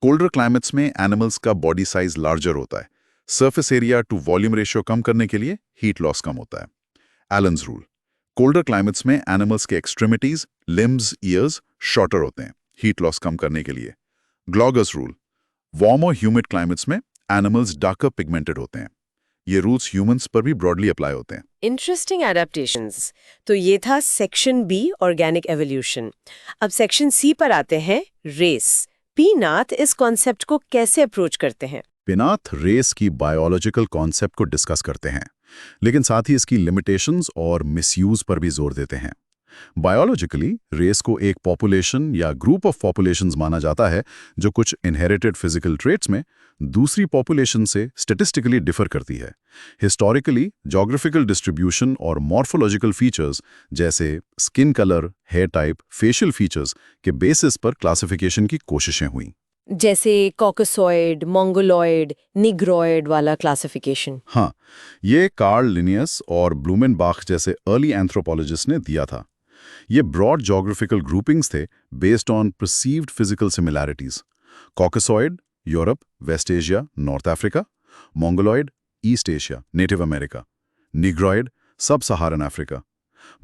कोल्डर क्लाइमेट्स में एनिमल्स का बॉडी साइज लार्जर होता है, surface area to volume ratio कम करने के लिए हीट लॉस कम होता है। एलन्स रूल, कोल्डर क्लाइमेट्स में एनिमल्स के एक्सट्रीमिटीज, लिम्ब्स, ईयर्स शॉर्टर होते हैं, हीट लॉस कम करने के लिए। ग्लॉगर्स रूल, वार्म और ह्यूमिड क्लाइमेट्स में एनिमल्स डार्कर पिगमेंटेड होते हैं। ये रूल्स ह्यूमंस पर भी ब्रॉडली अप्लाई होते हैं। Interesting adaptations. तो ये था सेक्शन बी, ऑर्गेनिक एवोल्यूशन। अब सेक्शन सी पर आते हैं, रेस। पी नाथ इस कॉन्सेप्ट को कैसे अप्रोच करते हैं? पिनाथ रेस की बायोलॉजिकल कॉन्सेप्ट को डिस्कस करते हैं, लेकिन साथ ही इसकी लिमिटेशंस और मिसयूज पर भी जोर देते हैं। बायोलॉजिकली रेस को एक पॉपुलेशन या ग्रुप ऑफ पॉपुलेशंस माना जाता है जो कुछ इनहेरिटेड फिजिकल ट्रेट्स में दूसरी पॉपुलेशन से स्टैटिस्टिकली डिफर करती है। हिस्टोरिकली ज्योग्राफिकल डिस्ट्रीब्यूशन और मॉर्फोलॉजिकल फीचर्स जैसे skin colour, hair type, facial features के बेसिस पर क्लासिफिकेशन की कोशिशें हुई, जैसे कॉकसॉइड, मंगोलॉइड, निग्रॉइड वाला क्लासिफिकेशन। हाँ, ये कार्ल लिनियस और ब्लूमेनबाख जैसे अर्ली एंथ्रोपोलॉजिस्ट ने दिया था। ये ब्रॉड जोग्राफिकल ग्रुपिंग्स थे based on perceived physical similarities. Caucasoid Europe, west Asia, north Africa, Mongoloid east Asia, native America, Negroid sub Saharan Africa.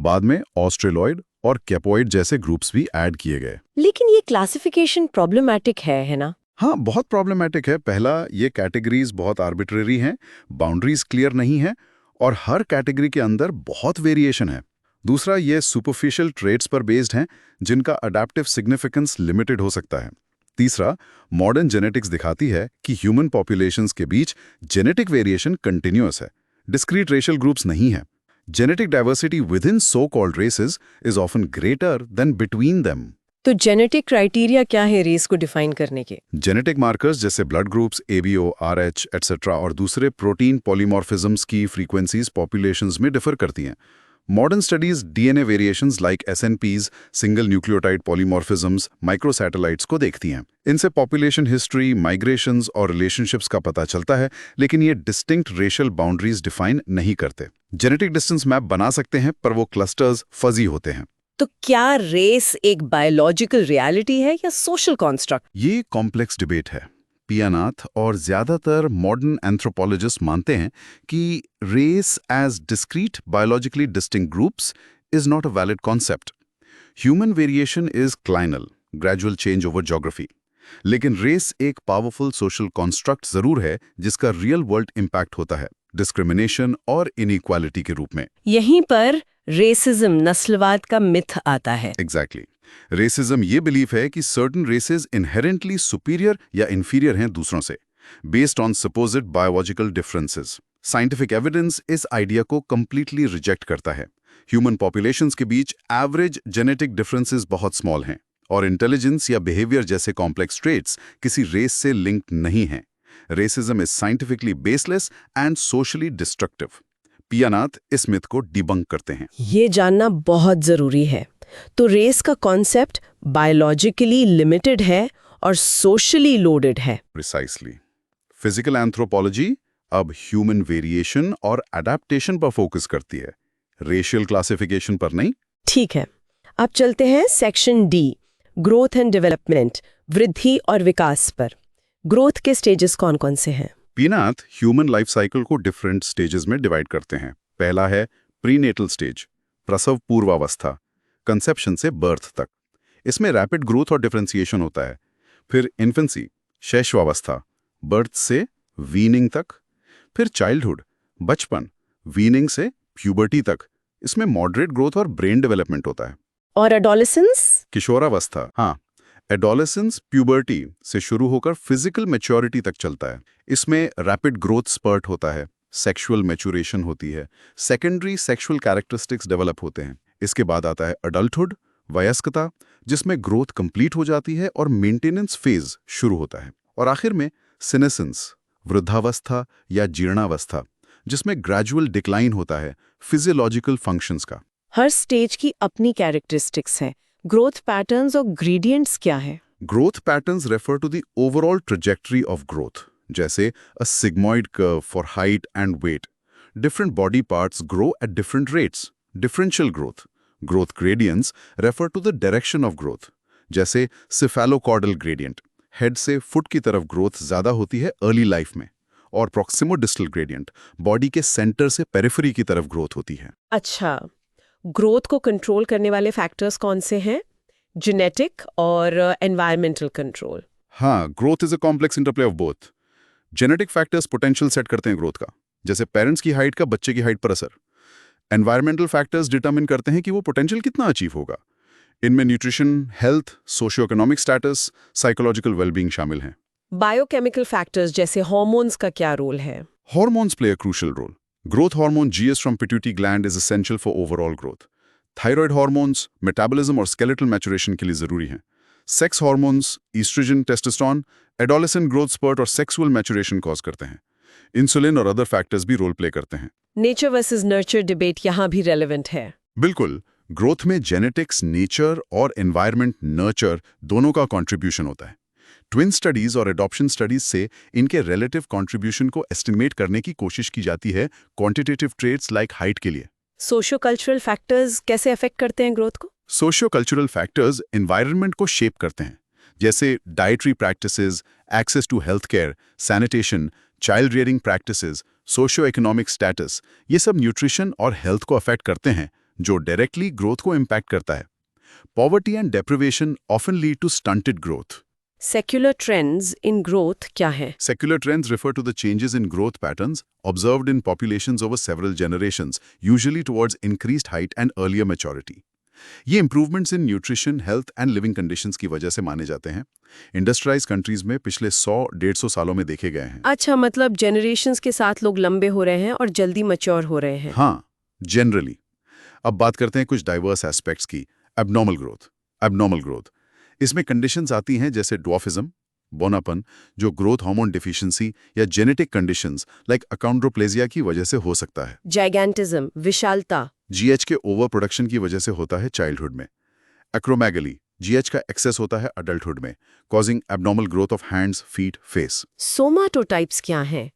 बाद में ऑस्ट्रेलॉइड और कैपोइड जैसे ग्रुप्स भी ऐड किए गए। लेकिन ये क्लासिफिकेशन प्रॉब्लमैटिक है ना? हाँ, बहुत प्रॉब्लमैटिक है। पहला, ये कैटेगरीज बहुत आर्बिट्रेरी हैं, बाउंड्रीज क्लियर नहीं है और हर कैटेगरी के अंदर बहुत वेरिएशन है। दूसरा, ये सुपरफिशियल ट्रेट्स पर बेस्ड हैं जिनका अडैप्टिव सिग्निफिकेंस लिमिटेड हो सकता है। तीसरा, मॉडर्न जेनेटिक्स दिखाती है कि ह्यूमन पॉपुलेशंस के बीच जेनेटिक वेरिएशन कंटिन्यूअस है, डिस्क्रीट रेशियल ग्रुप्स नहीं है। Genetic diversity within so called races is often greater than between them. तो जेनेटिक क्राइटेरिया क्या है रेस को डिफाइन करने के? जेनेटिक मार्कर्स जैसे blood groups, ABO, RH, etcetera और दूसरे प्रोटीन पॉलीमॉर्फिज्म्स की फ्रीक्वेंसीज पॉपुलेशंस में डिफर करती हैं। Modern studies DNA variations like SNPs, single nucleotide polymorphisms, microsatellites को देखती हैं। इनसे पॉपुलेशन हिस्ट्री, माइग्रेशंस और रिलेशनशिप्स का पता चलता है, लेकिन ये डिस्टिंक्ट रेशियल बाउंड्रीज डिफाइन नहीं करते। जेनेटिक डिस्टेंस मैप बना सकते हैं, पर वो क्लस्टर्स फजी होते हैं। तो क्या रेस एक बायोलॉजिकल रियलिटी है या सोशल कॉन्स्ट्रक्ट? ये कॉम्प्लेक्स डिबेट है। पिया नाथ और ज्यादातर मॉडर्न एंथ्रोपोलॉजिस्ट मानते हैं कि race as discrete biologically distinct groups is not a valid concept. Human variation is clinal, gradual change over geography. लेकिन रेस एक पावरफुल सोशल कॉन्स्ट्रक्ट जरूर है जिसका रियल वर्ल्ड इम्पैक्ट होता है, डिस्क्रिमिनेशन और इनइक्वालिटी के रूप में। यहीं पर रेसिज्म, नस्लवाद का मिथ आता है। एग्जैक्टली। रेसिज्म ये बिलीफ है कि सर्टेन रेसेस इनहेरेंटली सुपीरियर या इंफीरियर हैं दूसरों से, based on supposed biological differences. Scientific evidence इस आइडिया को कंप्लीटली रिजेक्ट करता है। ह्यूमन पॉपुलेशंस के बीच एवरेज जेनेटिक डिफरेंसेस बहुत स्मॉल हैं और इंटेलिजेंस या बिहेवियर जैसे कॉम्प्लेक्स ट्रेट्स किसी रेस से लिंक्ड नहीं हैं। Racism is scientifically baseless and socially destructive. पिया नाथ इस मिथ को डिबंक करते हैं। ये जानना बहुत जरूरी है। तो रेस का कॉन्सेप्ट बायोलॉजिकली लिमिटेड है और सोशली लोडेड है। प्रिसाइसली। फिजिकल एंथ्रोपोलॉजी अब ह्यूमन वेरिएशन और अडैप्टेशन पर फोकस करती है, रेशियल क्लासिफिकेशन पर नहीं। ठीक है, अब चलते हैं section D, growth and development, वृद्धि और विकास पर। ग्रोथ के स्टेजेस कौन कौन से हैं? पीनाथ ह्यूमन लाइफ साइकिल को डिफरेंट स्टेजेस में डिवाइड करते हैं। पहला है प्रीनेटल स्टेज, प्रसव पूर्वावस्था, कंसेप्शन से बर्थ तक। इसमें रैपिड ग्रोथ और डिफरेंशिएशन होता है। फिर इन्फेंसी, शैशवावस्था, बर्थ से वीनिंग तक। फिर चाइल्डहुड, बचपन, वीनिंग से प्यूबर्टी तक। इसमें मॉडरेट ग्रोथ और ब्रेन डेवलपमेंट होता है। और एडोलेसेंस? किशोरावस्था, हाँ, एडोलेसेंस प्यूबर्टी से शुरू होकर फिजिकल मैच्योरिटी तक चलता है। इसमें रैपिड ग्रोथ स्पर्ट होता है, सेक्सुअल मैच्योरेशन होती है, सेकेंडरी सेक्सुअल कैरेक्टरिस्टिक्स डेवलप होते हैं। इसके बाद आता है अडल्टहुड, वयस्कता, जिसमें ग्रोथ कंप्लीट हो जाती है और मेंटेनेंस फेज शुरू होता है। और आखिर में सीनेसेंस, वृद्धावस्था या जीर्णावस्था, जिसमें ग्रेजुअल डिक्लाइन होता है फिजियोलॉजिकल फंक्शंस का। हर स्टेज की अपनी कैरेक्टरिस्टिक्स हैं। ग्रोथ पैटर्न्स और ग्रेडियंट्स क्या है? Growth patterns refer to the overall trajectory of growth, जैसे a sigmoid curve for height and weight. Different body parts grow at different rates. Differential growth, growth gradients refer to the direction of growth, जैसे cephalocaudal gradient, head से foot की तरफ growth ज्यादा होती है early life में। और प्रॉक्सिमोडिस्टल gradient, body के सेंटर से पेरिफेरी की तरफ ग्रोथ होती है। अच्छा, ग्रोथ को कंट्रोल करने वाले फैक्टर्स कौन से हैं? जेनेटिक और एनवायरमेंटल कंट्रोल। हाँ, growth is a complex interplay of both. Genetic factors potential set करते हैं ग्रोथ का, जैसे पेरेंट्स की हाइट का बच्चे की हाइट पर असर। एनवायरमेंटल फैक्टर्स डिटरमिन करते हैं कि वो पोटेंशियल कितना अचीव होगा। इनमें nutrition, health, socio economic status, psychological wellbeing शामिल हैं। बायोकेमिकल फैक्टर्स जैसे हार्मोन्स का क्या रोल है? Hormones play a crucial role. Growth hormone GS from pituitary gland is essential for overall growth. Thyroid hormones, metabolism और skeletal maturation के लिए जरूरी हैं। Sex hormones, estrogen, testosterone, adolescent growth spurt और sexual maturation cause करते हैं। Insulin और other factors भी रोल प्ले करते हैं। नेचर वर्सेस नर्चर डिबेट यहाँ भी रेलेवेंट है। बिल्कुल, ग्रोथ में जेनेटिक्स, नेचर और एनवायरनमेंट, नर्चर दोनों का कंट्रीब्यूशन होता है। ट्विन स्टडीज और एडॉप्शन स्टडीज से इनके रिलेटिव कंट्रीब्यूशन को एस्टिमेट करने की कोशिश की जाती है क्वांटिटेटिव ट्रेट्स लाइक हाइट के लिए। सोशियो कल्चरल फैक्टर्स कैसे अफेक्ट करते हैं ग्रोथ को? सोशियो कल्चरल फैक्टर्स एनवायरनमेंट को शेप करते हैं, जैसे dietary practices, access to health care, sanitation, child rearing practices, socio economic status, ये सब न्यूट्रिशन और हेल्थ को अफेक्ट करते हैं, जो डायरेक्टली ग्रोथ को इम्पैक्ट करता है। Poverty and deprivation often lead to stunted growth. Secular trends in growth क्या है? Secular trends refer to the changes in growth patterns observed in populations over several generations, usually towards increased height and earlier maturity. ये improvements in nutrition, health and living conditions की वजह से माने जाते हैं। Industrialised countries में पिछले 100-150 सालों में देखे गए हैं। अच्छा, मतलब जनरेशंस के साथ लोग लंबे हो रहे हैं और जल्दी मैच्योर हो रहे हैं। हाँ, जनरली। अब बात करते हैं कुछ डाइवर्स एस्पेक्ट्स की। Abnormal growth. एब्नॉर्मल ग्रोथ इसमें कंडीशंस आती हैं जैसे ड्वार्फिज्म, बोनापन, जो ग्रोथ हार्मोन डिफिशिएंसी या जेनेटिक कंडीशंस लाइक अकाउंड्रोप्लेजिया की वजह से हो सकता है। जाइगैंटिज्म, विशालता। जीएच के ओवर प्रोडक्शन की वजह से होता है चाइल्डहुड में। एक्रोमेगली, जीएच का एक्सेस होता है अडल्टहुड में, causing abnormal growth of hands, feet, face. Somatotypes क्या हैं?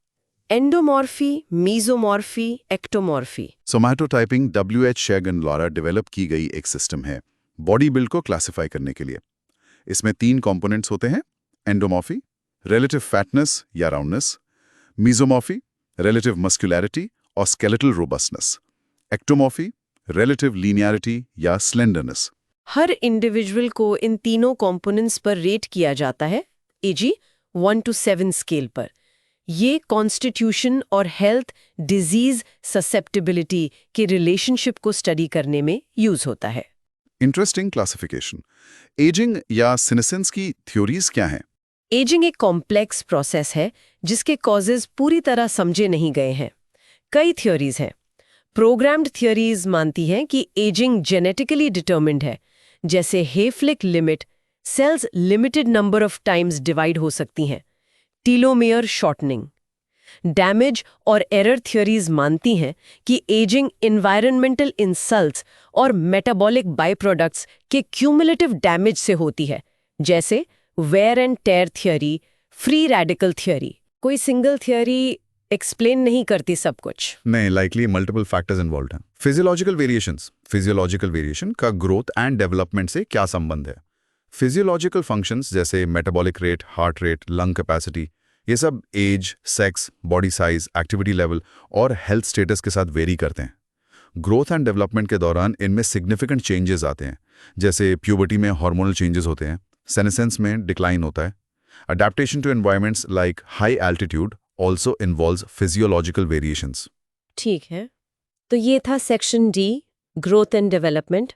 Endomorphy, mesomorphy, ectomorphy. Somatotyping W.H. शेग एंड लॉरा डेवलप की गई एक सिस्टम है बॉडी बिल्ड को क्लासिफाई करने के लिए। इसमें 3 कंपोनेंट्स होते हैं: एंडोमॉर्फी, रिलेटिव फैटनेस या राउंडनेस; मीजोमॉर्फी, रिलेटिव मस्कुलैरिटी और स्केलेटल रोबस्टनेस; एक्टोमॉर्फी, रिलेटिव लीनियरिटी या स्लेंडरनेस। हर इंडिविजुअल को इन तीनों कंपोनेंट्स पर रेट किया जाता है, e.g. 1 to 7 स्केल पर। ये कॉन्स्टिट्यूशन और हेल्थ डिजीज ससेप्टिबिलिटी के रिलेशनशिप को स्टडी करने में यूज होता है। Interesting classification. एजिंग या सीनेसेंस की थ्योरीज क्या हैं? एजिंग एक कॉम्प्लेक्स प्रोसेस है जिसके कॉजेज पूरी तरह समझे नहीं गए हैं। कई थ्योरीज हैं। प्रोग्राम्ड थ्योरीज मानती हैं कि एजिंग जेनेटिकली डिटर्मिन्ड है, जैसे Hayflick limit, cells limited number of times divide हो सकती हैं, टीलोमेयर शॉर्टनिंग। डैमेज और एरर थ्योरीज मानती हैं कि एजिंग एनवायरमेंटल इंसल्ट्स और मेटाबॉलिक बाय प्रोडक्ट्स के क्यूमुलेटिव डैमेज से होती है, जैसे wear and tear theory, free radical theory. कोई सिंगल थ्योरी एक्सप्लेन नहीं करती सब कुछ। नहीं, लाइकली मल्टीपल फैक्टर्स इन्वॉल्व हैं। Physiological variations. फिजियोलॉजिकल वेरिएशन का ग्रोथ एंड डेवलपमेंट से क्या संबंध है? फिजियोलॉजिकल फंक्शंस जैसे metabolic rate, heart rate, lung capacity, ये सब age, sex, body size, activity level और हेल्थ स्टेटस के साथ वेरी करते हैं। ग्रोथ एंड डेवलपमेंट के दौरान इनमें सिग्निफिकेंट चेंजेस आते हैं, जैसे प्यूबर्टी में हार्मोनल चेंजेस होते हैं, सेनेसेंस में डिक्लाइन होता है। Adaptation to environments like high altitude also involves physiological variations. ठीक है, तो ये था section D, growth and development.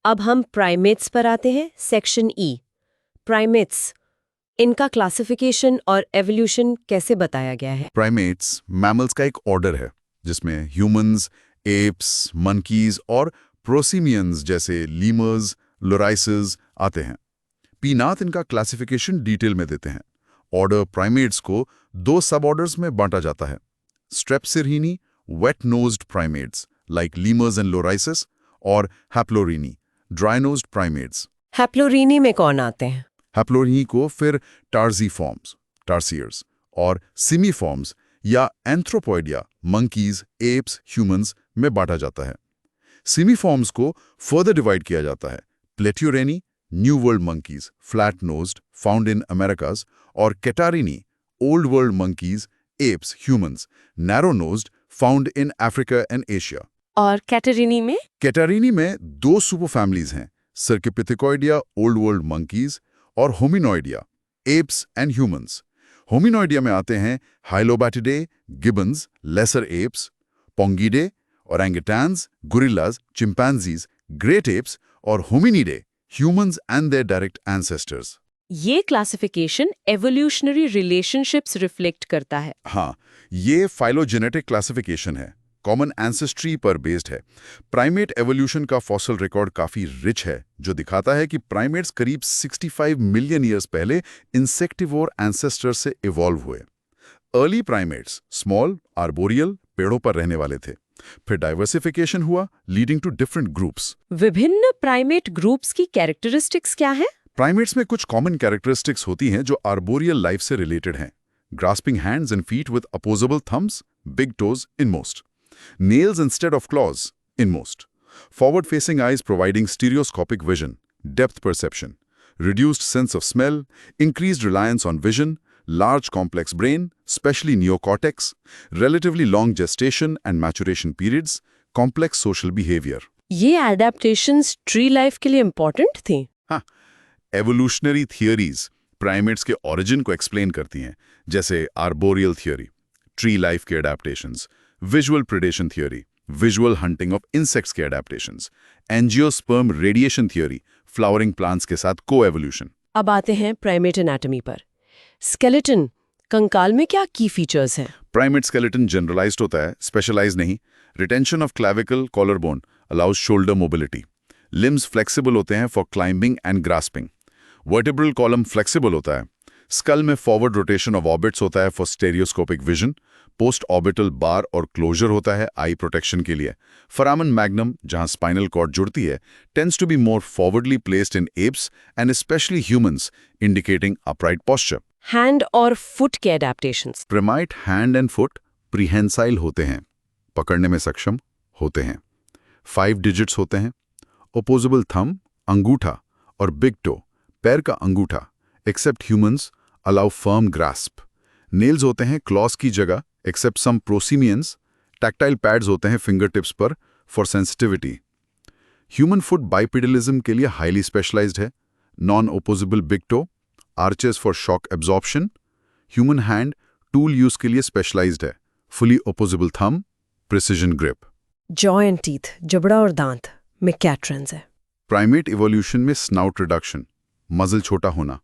अब हम प्राइमेट्स पर आते हैं, सेक्शन ई, प्राइमेट्स। इनका क्लासिफिकेशन और एवोल्यूशन कैसे बताया गया है? प्राइमेट्स मैमल्स का एक ऑर्डर है जिसमें ह्यूमंस, एप्स, मंकीज और प्रोसीमियंस जैसे लीमर्स, लोराइसेस आते हैं। पीनाथ इनका क्लासिफिकेशन डिटेल में देते हैं। ऑर्डर प्राइमेट्स को 2 सब ऑर्डर्स में बांटा जाता है: Strepsirrhini, wet nosed primates like lemurs and lorises, और Haplorhini, dry nosed primates. Haplorhini में कौन आते हैं? हैप्लोरीनी को फिर टार्सीफॉर्म्स, टार्सियर्स और सिमीफॉर्म्स या एंथ्रोपॉइडिया, मंकीज, एप्स, ह्यूमंस में बांटा जाता है। सिमीफॉर्म्स को फर्दर डिवाइड किया जाता है: Platyrrhini, new world monkeys, flat nosed, found in Americas, और Catarrhini, old world monkeys, apes, humans, narrow nosed, found in Africa and Asia. और कैटरिनी में? कैटारिनी में 2 सुपर फैमिलीज हैं: सर्किपिथिकोइडिया, ओल्ड वर्ल्ड मंकीज, और Hominoidea, apes and humans. Hominoidea में आते हैं Hylobatidae, gibbons, lesser apes, Pongidae, orangutans, gorillas, chimpanzees, great apes, और Hominidae, humans and their direct ancestors. ये क्लासिफिकेशन एवोल्यूशनरी रिलेशनशिप्स रिफ्लेक्ट करता है। हाँ, ये फाइलोजेनेटिक क्लासिफिकेशन है, कॉमन एंसेस्ट्री पर बेस्ड है। प्राइमेट एवोल्यूशन का फॉसिल रिकॉर्ड काफी रिच है, जो दिखाता है कि प्राइमेट्स करीब 65 मिलियन ईयर्स पहले इंसेक्टिवोर एंसेस्टर्स से इवॉल्व हुए। अर्ली प्राइमेट्स स्मॉल, आर्बोरियल, पेड़ों पर रहने वाले थे। फिर डाइवर्सिफिकेशन हुआ, लीडिंग टू डिफरेंट ग्रुप्स। विभिन्न प्राइमेट ग्रुप्स की कैरेक्टरिस्टिक्स क्या है? प्राइमेट्स में कुछ कॉमन कैरेक्टरिस्टिक्स होती हैं जो आर्बोरियल लाइफ से रिलेटेड हैं: grasping hands and feet with opposable thumbs, big toes in most, nails instead of claws in most, Forward facing eyes providing stereoscopic vision, depth perception, reduced sense of smell, increased reliance on vision, large complex brain, especially neocortex, relatively long gestation and maturation periods, complex social behavior. ये adaptations tree life के लिए important थी? Evolutionary theories primates के origin को explain करती हैं, जैसे arboreal theory, tree life के adaptations, visual predation theory, visual hunting of insects के adaptations, angiosperm radiation theory, flowering plants के साथ को-एवोल्यूशन। अब आते हैं प्राइमेट एनाटॉमी पर। स्केलेटन, कंकाल में क्या की फीचर्स हैं? प्राइमेट स्केलेटन जनरलाइज्ड होता है, स्पेशलाइज नहीं। Retention of clavicle collar bone allows shoulder mobility. Limbs flexible होते हैं for climbing and grasping. Vertebral column flexible होता है। स्कल में फॉरवर्ड रोटेशन ऑफ ऑर्बिट्स होता है for stereoscopic vision. Post orbital bar और क्लोजर होता है आई प्रोटेक्शन के लिए। फोरामन मैग्नम, जहां स्पाइनल कॉर्ड जुड़ती है, tends to be more forwardly placed in apes and specially humans, indicating upright posture. Hand और फुट के adaptations? Primate hand and foot prehensile होते हैं, पकड़ने में सक्षम होते हैं। 5 डिजिट्स होते हैं। ओपोजिबल थंब, अंगूठा, और बिग टो, पैर का अंगूठा, except humans, allow firm grasp. Nails होते हैं क्लॉस की जगह, except some prosimians. Tactile pads होते हैं फिंगर टिप्स पर for sensitivity. Human foot bipedalism के लिए हाईली स्पेशलाइज्ड है। Non opposable big toe, arches for shock absorption. Human hand tool use के लिए स्पेशलाइज्ड है। Fully opposable thumb, precision grip. Jaw and teeth, जबड़ा और दांत में क्या ट्रेंड्स है? प्राइमेट इवोल्यूशन में स्नाउट रिडक्शन, मजल छोटा होना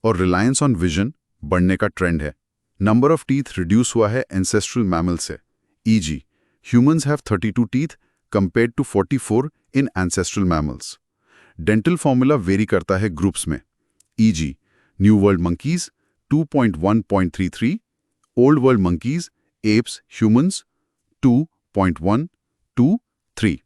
और रिलायंस ऑन विजन बढ़ने का ट्रेंड है। नंबर ऑफ टीथ रिड्यूस हुआ है एंसेस्ट्रल मैमल से। E.g. Humans have 32 teeth compared to 44 in ancestral mammals. Dental formula vary करता है ग्रुप्स में। E.g. New world monkeys 2.1.33, old world monkeys, apes, humans 2.123।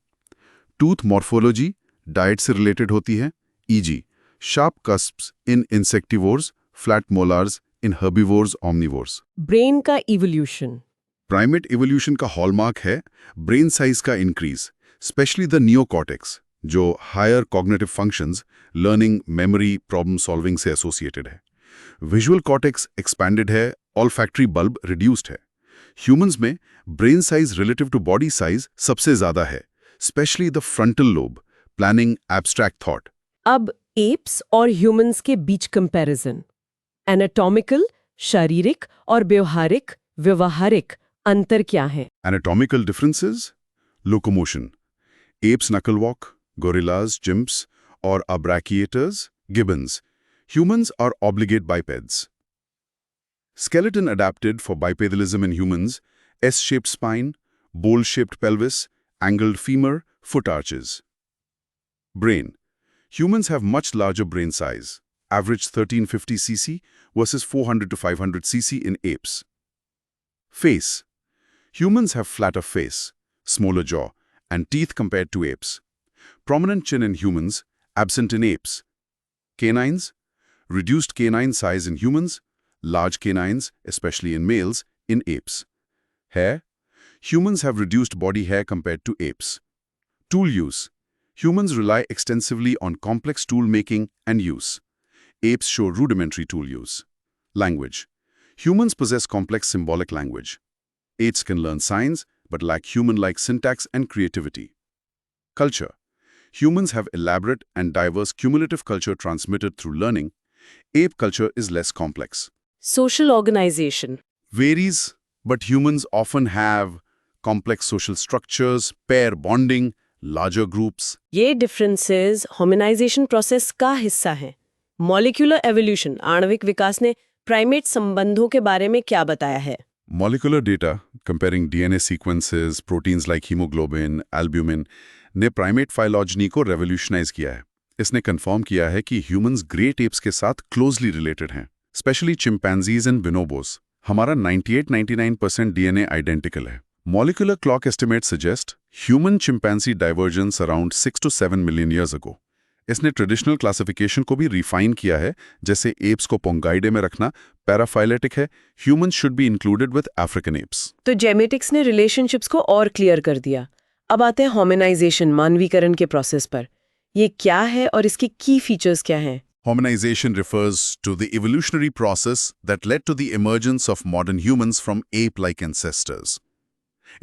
Tooth morphology diet से रिलेटेड होती है। E.g. sharp cusps in insectivores, flat molars in herbivores, omnivores. Brain का evolution? Primate evolution का hallmark है ब्रेन साइज का इंक्रीज, स्पेशली द नियोकॉर्टेक्स, जो higher cognitive functions, learning, memory, problem solving से एसोसिएटेड है। विजुअल कॉर्टेक्स एक्सपैंडेड है, olfactory bulb reduced है। Humans में brain size relative to body size सबसे ज्यादा है, specially the frontal lobe, planning, abstract thought. अब एप्स और ह्यूमंस के बीच कंपैरिजन। एनाटॉमिकल, शारीरिक और व्यवहारिक अंतर क्या है? Anatomical differences, locomotion. Apes knuckle walk, gorillas, chimps, or abrachiators, gibbons. Humans are obligate bipeds. Skeleton adapted for bipedalism in humans, S-shaped spine, bowl-shaped pelvis, angled femur, foot arches. Brain. Humans have much larger brain size, average 1350 cc versus 400 to 500 cc in apes. Face. Humans have flatter face, smaller jaw, and teeth compared to apes. Prominent chin in humans, absent in apes. Canines. Reduced canine size in humans, large canines, especially in males, in apes. Hair. Humans have reduced body hair compared to apes. Tool use. Humans rely extensively on complex tool making and use. Apes show rudimentary tool use. Language. Humans possess complex symbolic language. Apes can learn signs, but lack human-like syntax and creativity. Culture. Humans have elaborate and diverse cumulative culture transmitted through learning. Ape culture is less complex. Social organization. Varies, but humans often have complex social structures, pair bonding, larger groups. ये differences होमिनाइजेशन process का हिस्सा हैं। Molecular evolution, आणविक विकास ने primate संबंधों के बारे में क्या बताया है? Molecular data, comparing DNA sequences, proteins like hemoglobin, albumin, ने प्राइमेट फाइलॉजनी को रेवोल्यूशनाइज किया है। इसने कंफर्म किया है कि ह्यूमंस ग्रेट एप्स के साथ क्लोजली रिलेटेड हैं, स्पेशली चिंपैंजीज एंड bonobos। हमारा 98-99% DNA आइडेंटिकल है। Molecular clock estimates suggest human chimpanzee divergence around 6 to 7 million years ago. इसने ट्रेडिशनल क्लासिफिकेशन को भी रिफाइन किया है, जैसे एप्स को पोंगाइडे में रखना पैराफाइलेटिक है, humans should be included with African apps. तो जेनेटिक्स ने रिलेशनशिप्स को और क्लियर कर दिया। अब आते हैं होमिनाइजेशन, मानवीकरण के प्रोसेस पर। ये क्या है और इसके की फीचर्स क्या हैं? Hominization refers to the evolutionary process that led to the emergence of modern humans from ape-like ancestors.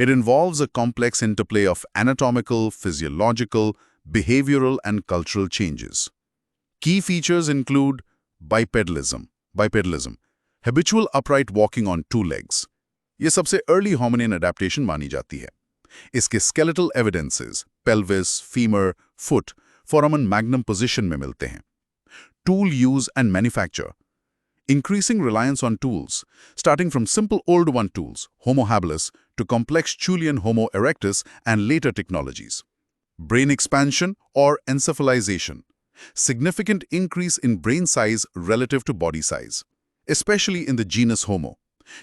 It involves a complex interplay of anatomical, physiological, behavioral, and cultural changes. Key features include bipedalism, habitual upright walking on two legs. ये सबसे early hominin adaptation मानी जाती है. इसके skeletal evidences, pelvis, femur, foot, foramen magnum position में मिलते हैं. Tool use and manufacture. Increasing reliance on tools, starting from simple old one tools, Homo habilis, to complex Chulian Homo erectus and later technologies. Brain expansion or encephalization. Significant increase in brain size relative to body size, especially in the genus Homo.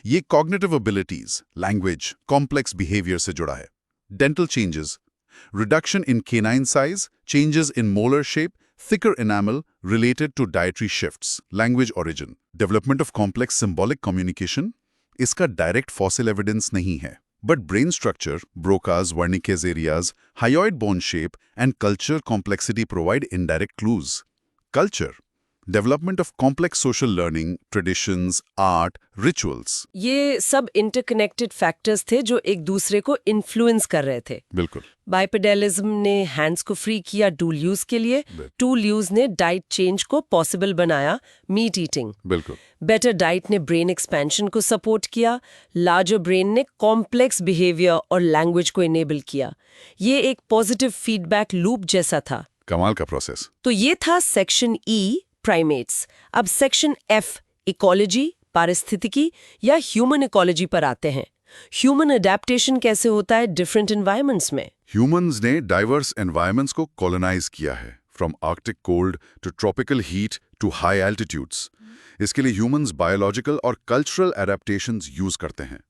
ये cognitive abilities, language, complex behavior से जुड़ा है. Dental changes. Reduction in canine size, changes in molar shape, thicker enamel related to dietary shifts, language origin, development of complex symbolic communication, इसका direct fossil evidence नहीं है. But brain structure, Broca's, Wernicke's areas, hyoid bone shape, and culture complexity provide indirect clues. Culture, development of complex social learning, traditions, art, rituals. ये सब interconnected factors थे जो एक दूसरे को इन्फ्लुएंस कर रहे थे। बिल्कुल. बाइपेडलिज्म ने हैंड्स को फ्री किया टूल यूज के लिए, टूल यूज ने डाइट चेंज को पॉसिबल बनाया, मीट ईटिंग। बिल्कुल. बेटर डाइट ने ब्रेन एक्सपेंशन को सपोर्ट किया, लार्जर ब्रेन ने कॉम्प्लेक्स बिहेवियर और लैंग्वेज को इनेबल किया। ये एक पॉजिटिव फीडबैक लूप जैसा था। कमाल का प्रोसेस. तो ये था सेक्शन ई, प्राइमेट्स। अब सेक्शन एफ, इकोलॉजी, पारिस्थितिकी या ह्यूमन इकोलॉजी पर आते हैं। ह्यूमन अडेप्टेशन कैसे होता है डिफरेंट एनवायरनमेंट्स में? Humans ने diverse environments को colonize किया है, from Arctic cold to tropical heat to high altitudes. इसके लिए humans biological और cultural adaptations use करते हैं.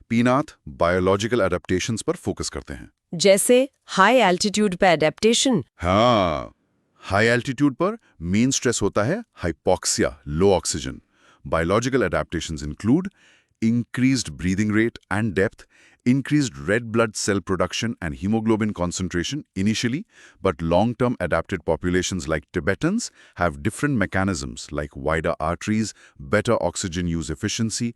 पीनाथ biological adaptations पर focus करते हैं. जैसे हाई एल्टीट्यूड पे अडेप्टेशन। हाँ, हाई एल्टीट्यूड पर मेन स्ट्रेस होता है hypoxia, low oxygen. Biological adaptations include increased breathing rate and depth, increased red blood cell production and hemoglobin concentration initially, but long-term adapted populations like Tibetans have different mechanisms like wider arteries, better oxygen use efficiency,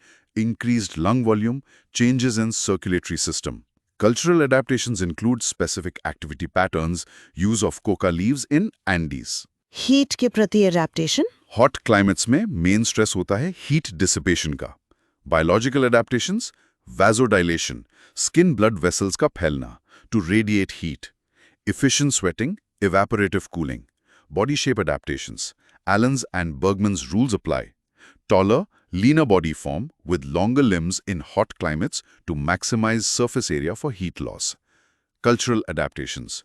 increased lung volume, changes in circulatory system. Cultural adaptations include specific activity patterns, use of coca leaves in Andes. Heat के प्रति adaptation? Hot climates में main stress होता है heat dissipation का. Biological adaptations, vasodilation, skin blood vessels का फैलना, to radiate heat. Efficient sweating, evaporative cooling. Body shape adaptations, Allen's and Bergman's rules apply. Taller, leaner body form with longer limbs in hot climates to maximize surface area for heat loss. Cultural adaptations,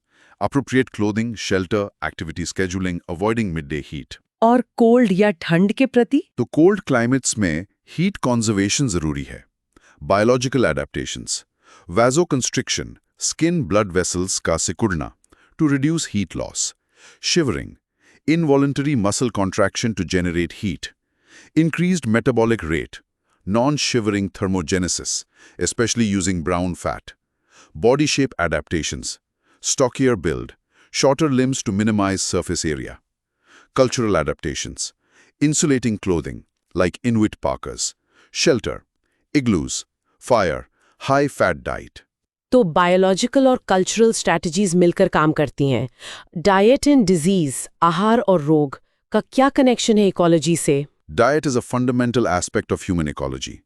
appropriate clothing, shelter, activity scheduling, avoiding midday heat. और cold या ठंड के प्रति? तो cold climates में heat conservation जरूरी है. Biological adaptations, vasoconstriction, skin blood vessels का सिकुड़ना to reduce heat loss. Shivering, involuntary muscle contraction to generate heat. Increased metabolic rate, non-shivering thermogenesis, especially using brown fat. Body shape adaptations, stockier build, shorter limbs to minimize surface area. Cultural adaptations, insulating clothing, like Inuit parkas, shelter, igloos, fire, high-fat diet. तो biological और cultural strategies मिलकर काम करती हैं। Diet and disease, आहार और रोग का क्या कनेक्शन है इकोलॉजी से? Diet is a fundamental aspect of human ecology.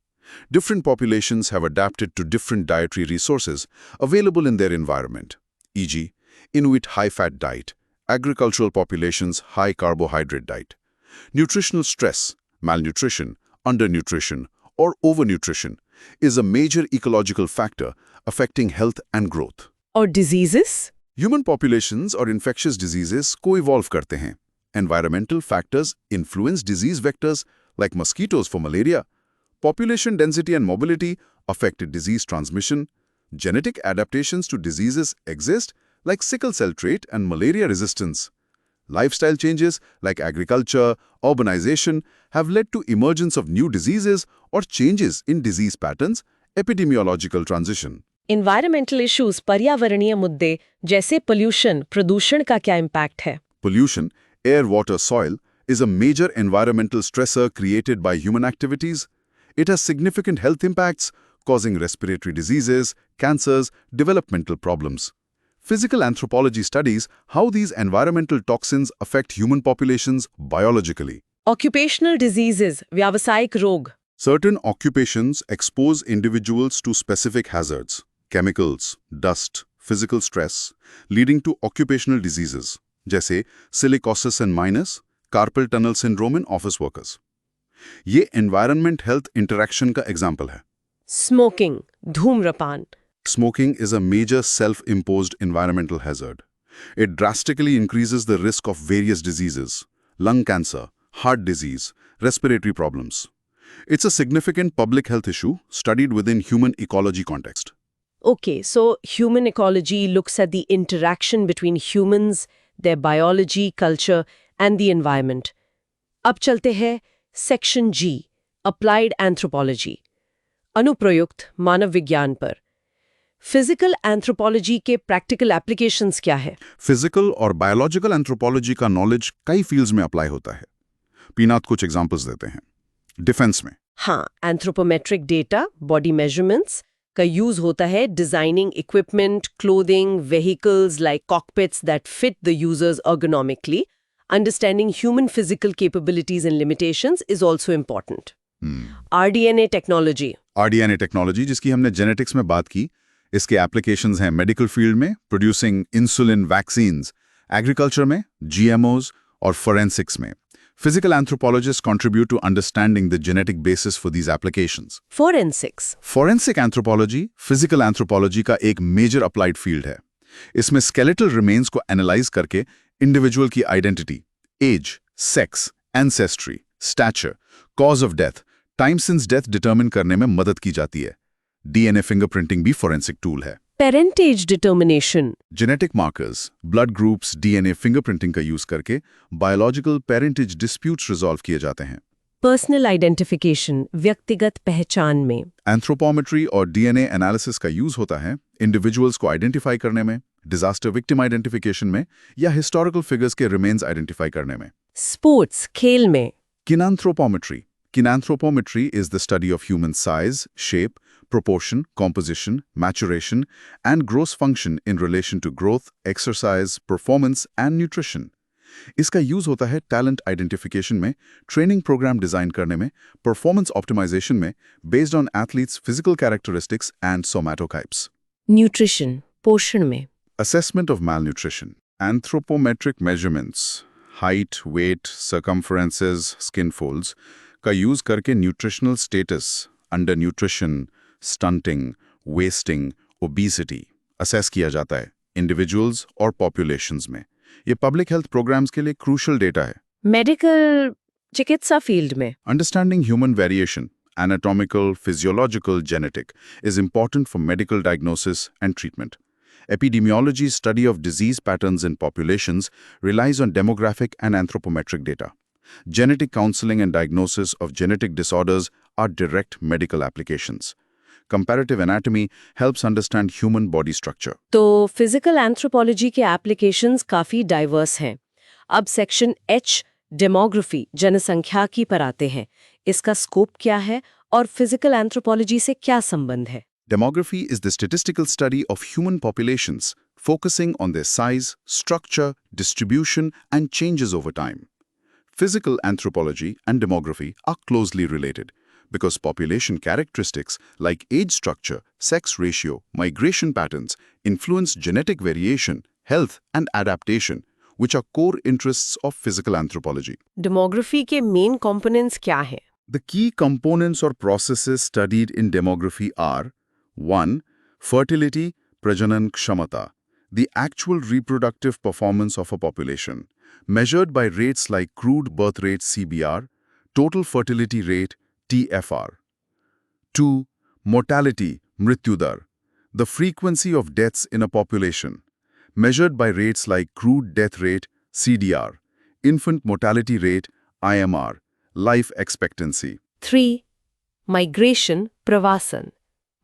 Different populations have adapted to different dietary resources available in their environment, e.g., Inuit high-fat diet, agricultural populations high carbohydrate diet. Nutritional stress, malnutrition, undernutrition, or overnutrition is a major ecological factor affecting health and growth. और diseases? Human populations और infectious diseases co-evolve करते हैं. Environmental factors influence disease vectors like mosquitoes for malaria. Population density and mobility affect disease transmission. Genetic adaptations to diseases exist like sickle cell trait and malaria resistance. Lifestyle changes like agriculture, urbanization have led to emergence of new diseases or changes in disease patterns, epidemiological transition. Environmental issues, पर्यावरणीय मुद्दे जैसे pollution, प्रदूषण का क्या impact है? Pollution, air, water, soil, is a major environmental stressor created by human activities. It has significant health impacts, causing respiratory diseases, cancers, developmental problems. Physical anthropology studies how these environmental toxins affect human populations biologically. Occupational diseases, व्यावसायिक रोग। Certain occupations expose individuals to specific hazards, chemicals, dust, physical stress, leading to occupational diseases, जैसे silicosis in miners, carpal tunnel syndrome in office workers. ये environment health interaction का example है. Smoking, धूम्रपान। Smoking is a major self-imposed environmental hazard. It drastically increases the risk of various diseases, lung cancer, heart disease, respiratory problems. It's a significant public health issue studied within human ecology context. Okay, so human ecology looks at the interaction between humans, their biology, culture, and the environment. अब चलते हैं section G, Applied Anthropology, अनुप्रयुक्त मानव विज्ञान पर। Physical anthropology के practical applications क्या है? Physical और बायोलॉजिकल एंथ्रोपोलॉजी का नॉलेज कई फील्ड्स में अप्लाई होता है. पीनाथ कुछ एग्जांपल्स देते हैं. डिफेंस में हाँ, एंथ्रोपोमेट्रिक डेटा, बॉडी मेजरमेंट्स का यूज होता है designing equipment, clothing, vehicles like cockpits that fit the users ergonomically. Understanding human physical capabilities and limitations is also important. RDNA technology, rDNA technology जिसकी हमने genetics में बात की, इसके एप्लीकेशंस हैं मेडिकल फील्ड में प्रोड्यूसिंग इंसुलिन वैक्सीन्स, एग्रीकल्चर में जीएमओज और फोरेंसिक्स में. Physical anthropologists contribute to understanding the genetic basis for these applications. Forensics, Forensic anthropology, physical anthropology का एक major applied field है. इसमें skeletal remains को analyze करके individual की identity, age, sex, ancestry, stature, cause of death, time since death determine करने में मदद की जाती है. DNA fingerprinting भी forensic tool है. Parentage determination, genetic markers, blood groups, DNA fingerprinting का यूज करके बायोलॉजिकल पेरेंटेज डिस्प्यूट्स रिजॉल्व किए जाते हैं. पर्सनल आइडेंटिफिकेशन, व्यक्तिगत पहचान में। एंथ्रोपोमेट्री और डीएनए एनालिसिस का यूज होता है इंडिविजुअल्स को आइडेंटिफाई करने में, डिजास्टर विक्टिम आइडेंटिफिकेशन में या हिस्टोरिकल फिगर्स के रिमेन्स आइडेंटिफाई करने में. स्पोर्ट्स, खेल में। किनांथ्रोपोमेट्री. Kinanthropometry is the study of human size, shape, proportion, composition, maturation, and gross function in relation to growth, exercise, performance, and nutrition. इसका यूज होता है टैलेंट आइडेंटिफिकेशन में, ट्रेनिंग प्रोग्राम डिजाइन करने में, परफॉर्मेंस ऑप्टिमाइजेशन में, based on athletes physical characteristics and somatotypes. Nutrition, पोषण में। Assessment of malnutrition. Anthropometric measurements, height, weight, circumferences, skin folds, का यूज करके nutritional status, under nutrition, stunting, wasting, obesity assess किया जाता है इंडिविजुअल्स और पॉपुलेशंस में. ये पब्लिक हेल्थ प्रोग्राम्स के लिए क्रूशल डेटा है. मेडिकल, चिकित्सा फील्ड में। Understanding human variation, anatomical, physiological, genetic, is important for medical diagnosis and treatment. Epidemiology's study of disease patterns in populations relies on demographic and anthropometric data. Genetic counseling and diagnosis of genetic disorders are direct medical applications. Comparative anatomy helps understand human body structure. तो physical anthropology के applications काफी diverse हैं। अब section H, demography, जनसंख्या की पर आते हैं। इसका स्कोप क्या है और फिजिकल एंथ्रोपोलॉजी से क्या संबंध है? Demography is the statistical study of human populations, focusing on their size, structure, distribution, and changes over time. Physical anthropology and demography are closely related because population characteristics like age structure, sex ratio, migration patterns influence genetic variation, health, and adaptation, which are core interests of physical anthropology. Demography के main components क्या हैं? The key components or processes studied in demography are 1. Fertility, prajanan kshamata, the actual reproductive performance of a population, measured by rates like crude birth rate CBR, total fertility rate TFR. 2. Mortality, mrityudar, the frequency of deaths in a population, measured by rates like crude death rate CDR, infant mortality rate IMR, life expectancy. 3. Migration, प्रवासन,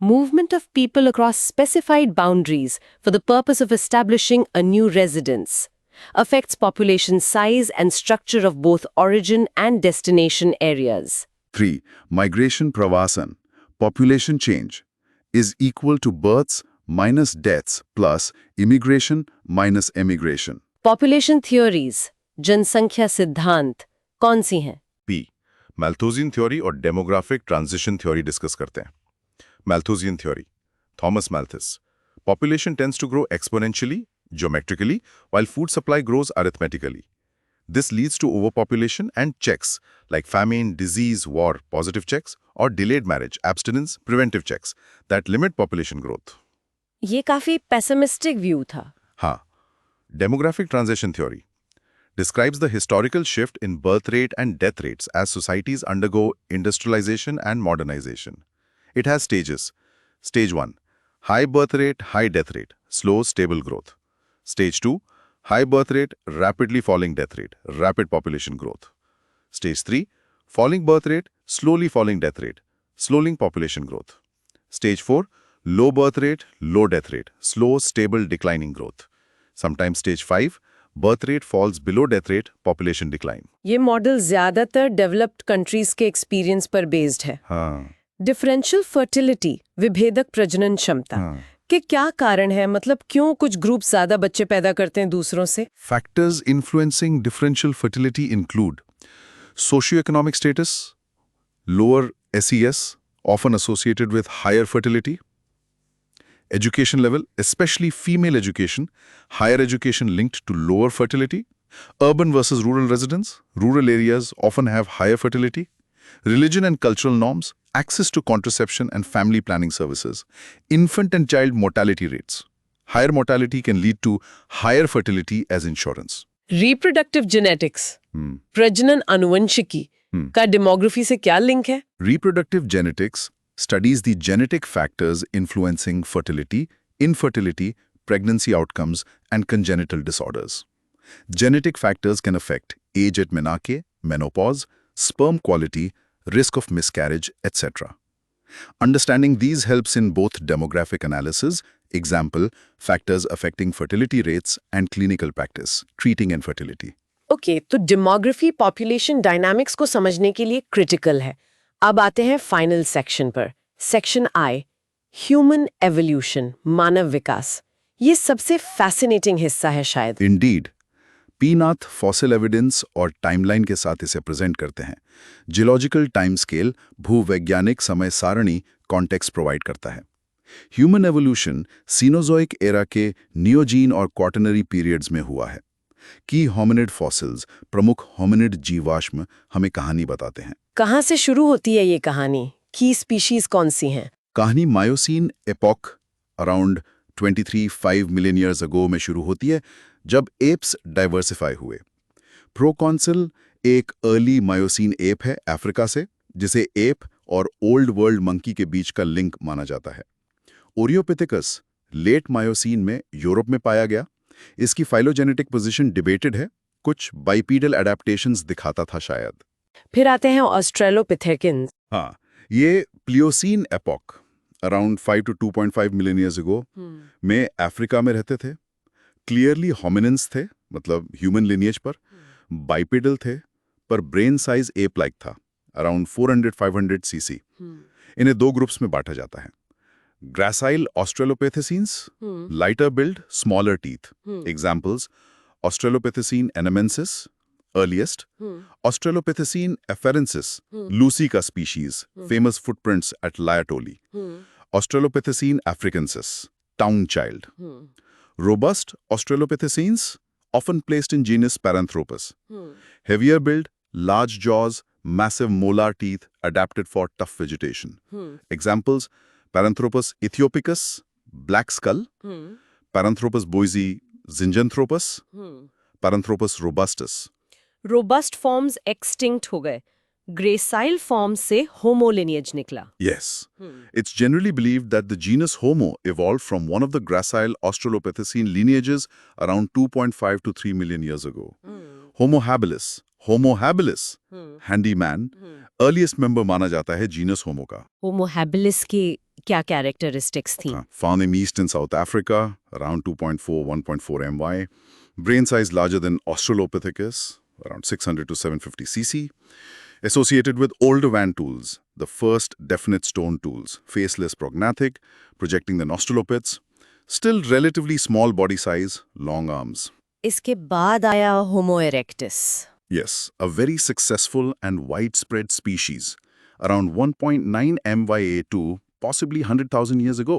movement of people across specified boundaries for the purpose of establishing a new residence, affects population size and structure of both origin and destination areas. 3. Migration Pravasan, population change, is equal to births minus deaths plus immigration minus emigration. Population theories, जनसंख्या सिद्धांत, कौन सी हैं? P. Malthusian theory और demographic transition theory discuss करते हैं. Malthusian theory, Thomas Malthus. Population tends to grow exponentially, geometrically, while food supply grows arithmetically. This leads to overpopulation and checks like famine, disease, war, positive checks, or delayed marriage, abstinence, preventive checks that limit population growth. ये काफी pessimistic view था. हाँ. Demographic transition theory describes the historical shift in birth rate and death rates as societies undergo industrialization and modernization. It has stages. Stage 1, high birth rate, high death rate, slow, stable growth. Stage 2, high birth rate, rapidly falling death rate, rapid population growth. Stage 3, falling birth rate, slowly falling death rate, slowing population growth. Stage 4, low birth rate, low death rate, slow, stable, declining growth. Sometimes stage 5, birth rate falls below death rate, population decline. ये model ज्यादातर developed countries के experience पर based है. हाँ. Differential fertility, विभेदक प्रजनन क्षमता के क्या कारण है? मतलब क्यों कुछ ग्रुप ज्यादा बच्चे पैदा करते हैं दूसरों से? Factors influencing differential fertility include socioeconomic status, lower SES, often associated with higher fertility, education level, especially female education, higher education linked to lower fertility, urban versus rural residents, rural areas often have higher fertility, religion and cultural norms, access to contraception and family planning services, infant and child mortality rates. Higher mortality can lead to higher fertility as insurance. Reproductive genetics, प्रजनन आनुवंशिकी का demography से क्या link है? Reproductive genetics studies the genetic factors influencing fertility, infertility, pregnancy outcomes, and congenital disorders. Genetic factors can affect age at menarche, menopause, sperm quality, risk of miscarriage, etc. Understanding these helps in both demographic analysis, example, factors affecting fertility rates, and clinical practice, treating infertility. Okay, तो demography population dynamics को समझने के लिए critical है. अब आते हैं final section पर. सेक्शन आई, ह्यूमन एवोल्यूशन, मानव विकास. ये सबसे फैसिनेटिंग हिस्सा है शायद. Indeed, P. Nath fossil evidence और टाइमलाइन के साथ इसे प्रेजेंट करते हैं. जियोलॉजिकल टाइम स्केल, भूवैज्ञानिक समय सारणी, कॉन्टेक्स्ट प्रोवाइड करता है. ह्यूमन एवोल्यूशन सीनोजोइक एरा के नियोजीन और क्वाटरनरी पीरियड्स में हुआ है. की होमिनिड फॉसिल्स, प्रमुख होमिनिड जीवाश्म हमें कहानी बताते हैं. कहाँ से शुरू होती है ये कहानी? की स्पीशीज कौन सी हैं? कहानी Miocene epoch around 23-5 million years ago में शुरू होती है, जब एप्स डाइवर्सिफाई हुए. प्रोकॉन्सिल एक अर्ली मायोसीन एप है अफ्रीका से, जिसे एप और ओल्ड वर्ल्ड मंकी के बीच का लिंक माना जाता है. ओरियोपिथिकस लेट मायोसीन में यूरोप में पाया गया. इसकी फाइलोजेनेटिक पोजीशन डिबेटेड है, कुछ बाइपीडल एडेप्टेशंस दिखाता था शायद. फिर आते हैं ऑस्ट्रेलोपिथेकिन्स. हाँ, ये Pliocene epoch around 5 to 2.5 million years ago में अफ्रीका में रहते थे. क्लियरली होमिनिन्स थे, मतलब ह्यूमन लिनिएज पर. बाइपेडल थे, पर ब्रेन साइज एप लाइक था, अराउंड 400-500 सीसी. इन्हें दो ग्रुप्स में बांटा जाता है. Gracile australopithecines, lighter build, smaller teeth. Examples, australopithecine anamensis, earliest, Australopithecine afarensis, Lucy का species, famous footprints at Laetoli. Australopithecine africansis, town child. Robust Australopithecines, often placed in genus Paranthropus. Heavier build, large jaws, massive molar teeth, adapted for tough vegetation. Examples, Paranthropus ethiopicus, black skull. Paranthropus boise, Zinjanthropus. Paranthropus robustus. Robust forms extinct हो गए. Gracile form से होमो lineage निकला. Yes. It's generally believed that the genus Homo evolved from one of the gracile Australopithecine lineages around 2.5 to 3 million years ago. Homo habilis, handyman, earliest member माना जाता है genus Homo का. Homo habilis की क्या characteristics थी? Found in East and South Africa, around 2.4, 1.4 MY. Brain size larger than Australopithecus, around 600 to 750 cc. Associated with older Van tools, the first definite stone tools, faceless prognathic, projecting the nostrilopiths. Still relatively small body size, long arms. इसके बाद आया होमो erectus. Yes, a very successful and widespread species, around 1.9 MYA2, possibly 100,000 years ago.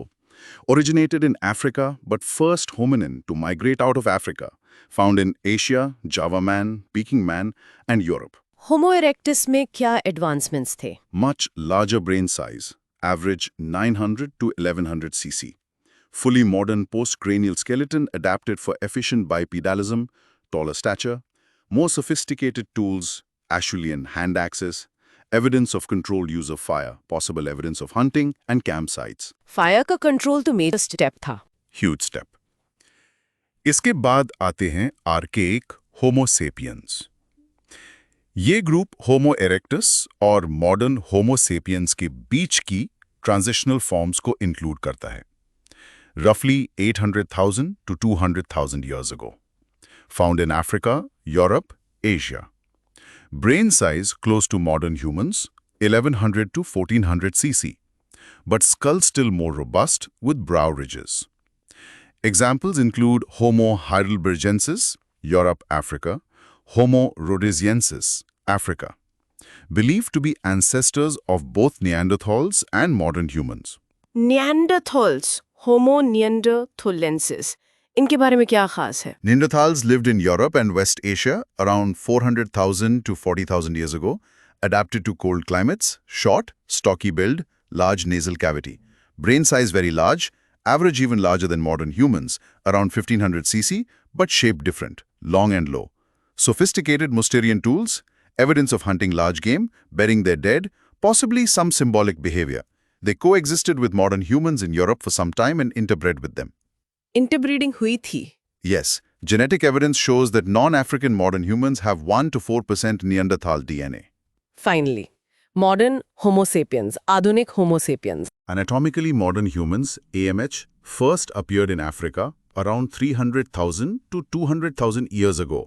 Originated in Africa, but first hominin to migrate out of Africa, found in Asia, Java man, Peking man, and Europe. Homo erectus में क्या advancements थे? Much larger brain size, average 900 to 1100 cc. Fully modern postcranial skeleton adapted for efficient bipedalism, taller stature, more sophisticated tools, Acheulean hand axes, evidence of controlled use of fire, possible evidence of hunting and campsites. Fire का control तो major step था। Huge step. इसके बाद आते हैं archaic होमो sapiens. ये group होमो erectus और modern होमो sapiens के बीच की ट्रांजिशनल फॉर्म्स को इंक्लूड करता है। Roughly 800,000 to 200,000 years ago. Found in Africa, Europe, Asia. Brain size close to modern humans, 1100 to 1400 cc, but skull still more robust with brow ridges. Examples include Homo heidelbergensis, Europe, Africa, Homo rhodesiensis, Africa, believed to be ancestors of both Neanderthals and modern humans. निएंडरथॉल्स, होमो निएंडरथोलेंसिस, इनके बारे में क्या खास है? Neanderthals lived in Europe and West Asia around 400,000 to 40,000 years ago, adapted to cold climates, short, stocky build, large nasal cavity. Brain size very large, average even larger than modern humans, around 1500 cc, but shape different, long and low. Sophisticated Mousterian tools, evidence of hunting large game, burying their dead, possibly some symbolic behavior. They coexisted with modern humans in Europe for some time and interbred with them. Interbreeding हुई थी। Yes, genetic evidence shows that non-African modern humans have 1 to 4% Neanderthal DNA. Finally modern Homo sapiens, आधुनिक Homo sapiens. Anatomically modern humans, AMH, first appeared in Africa around 300,000 to 200,000 years ago,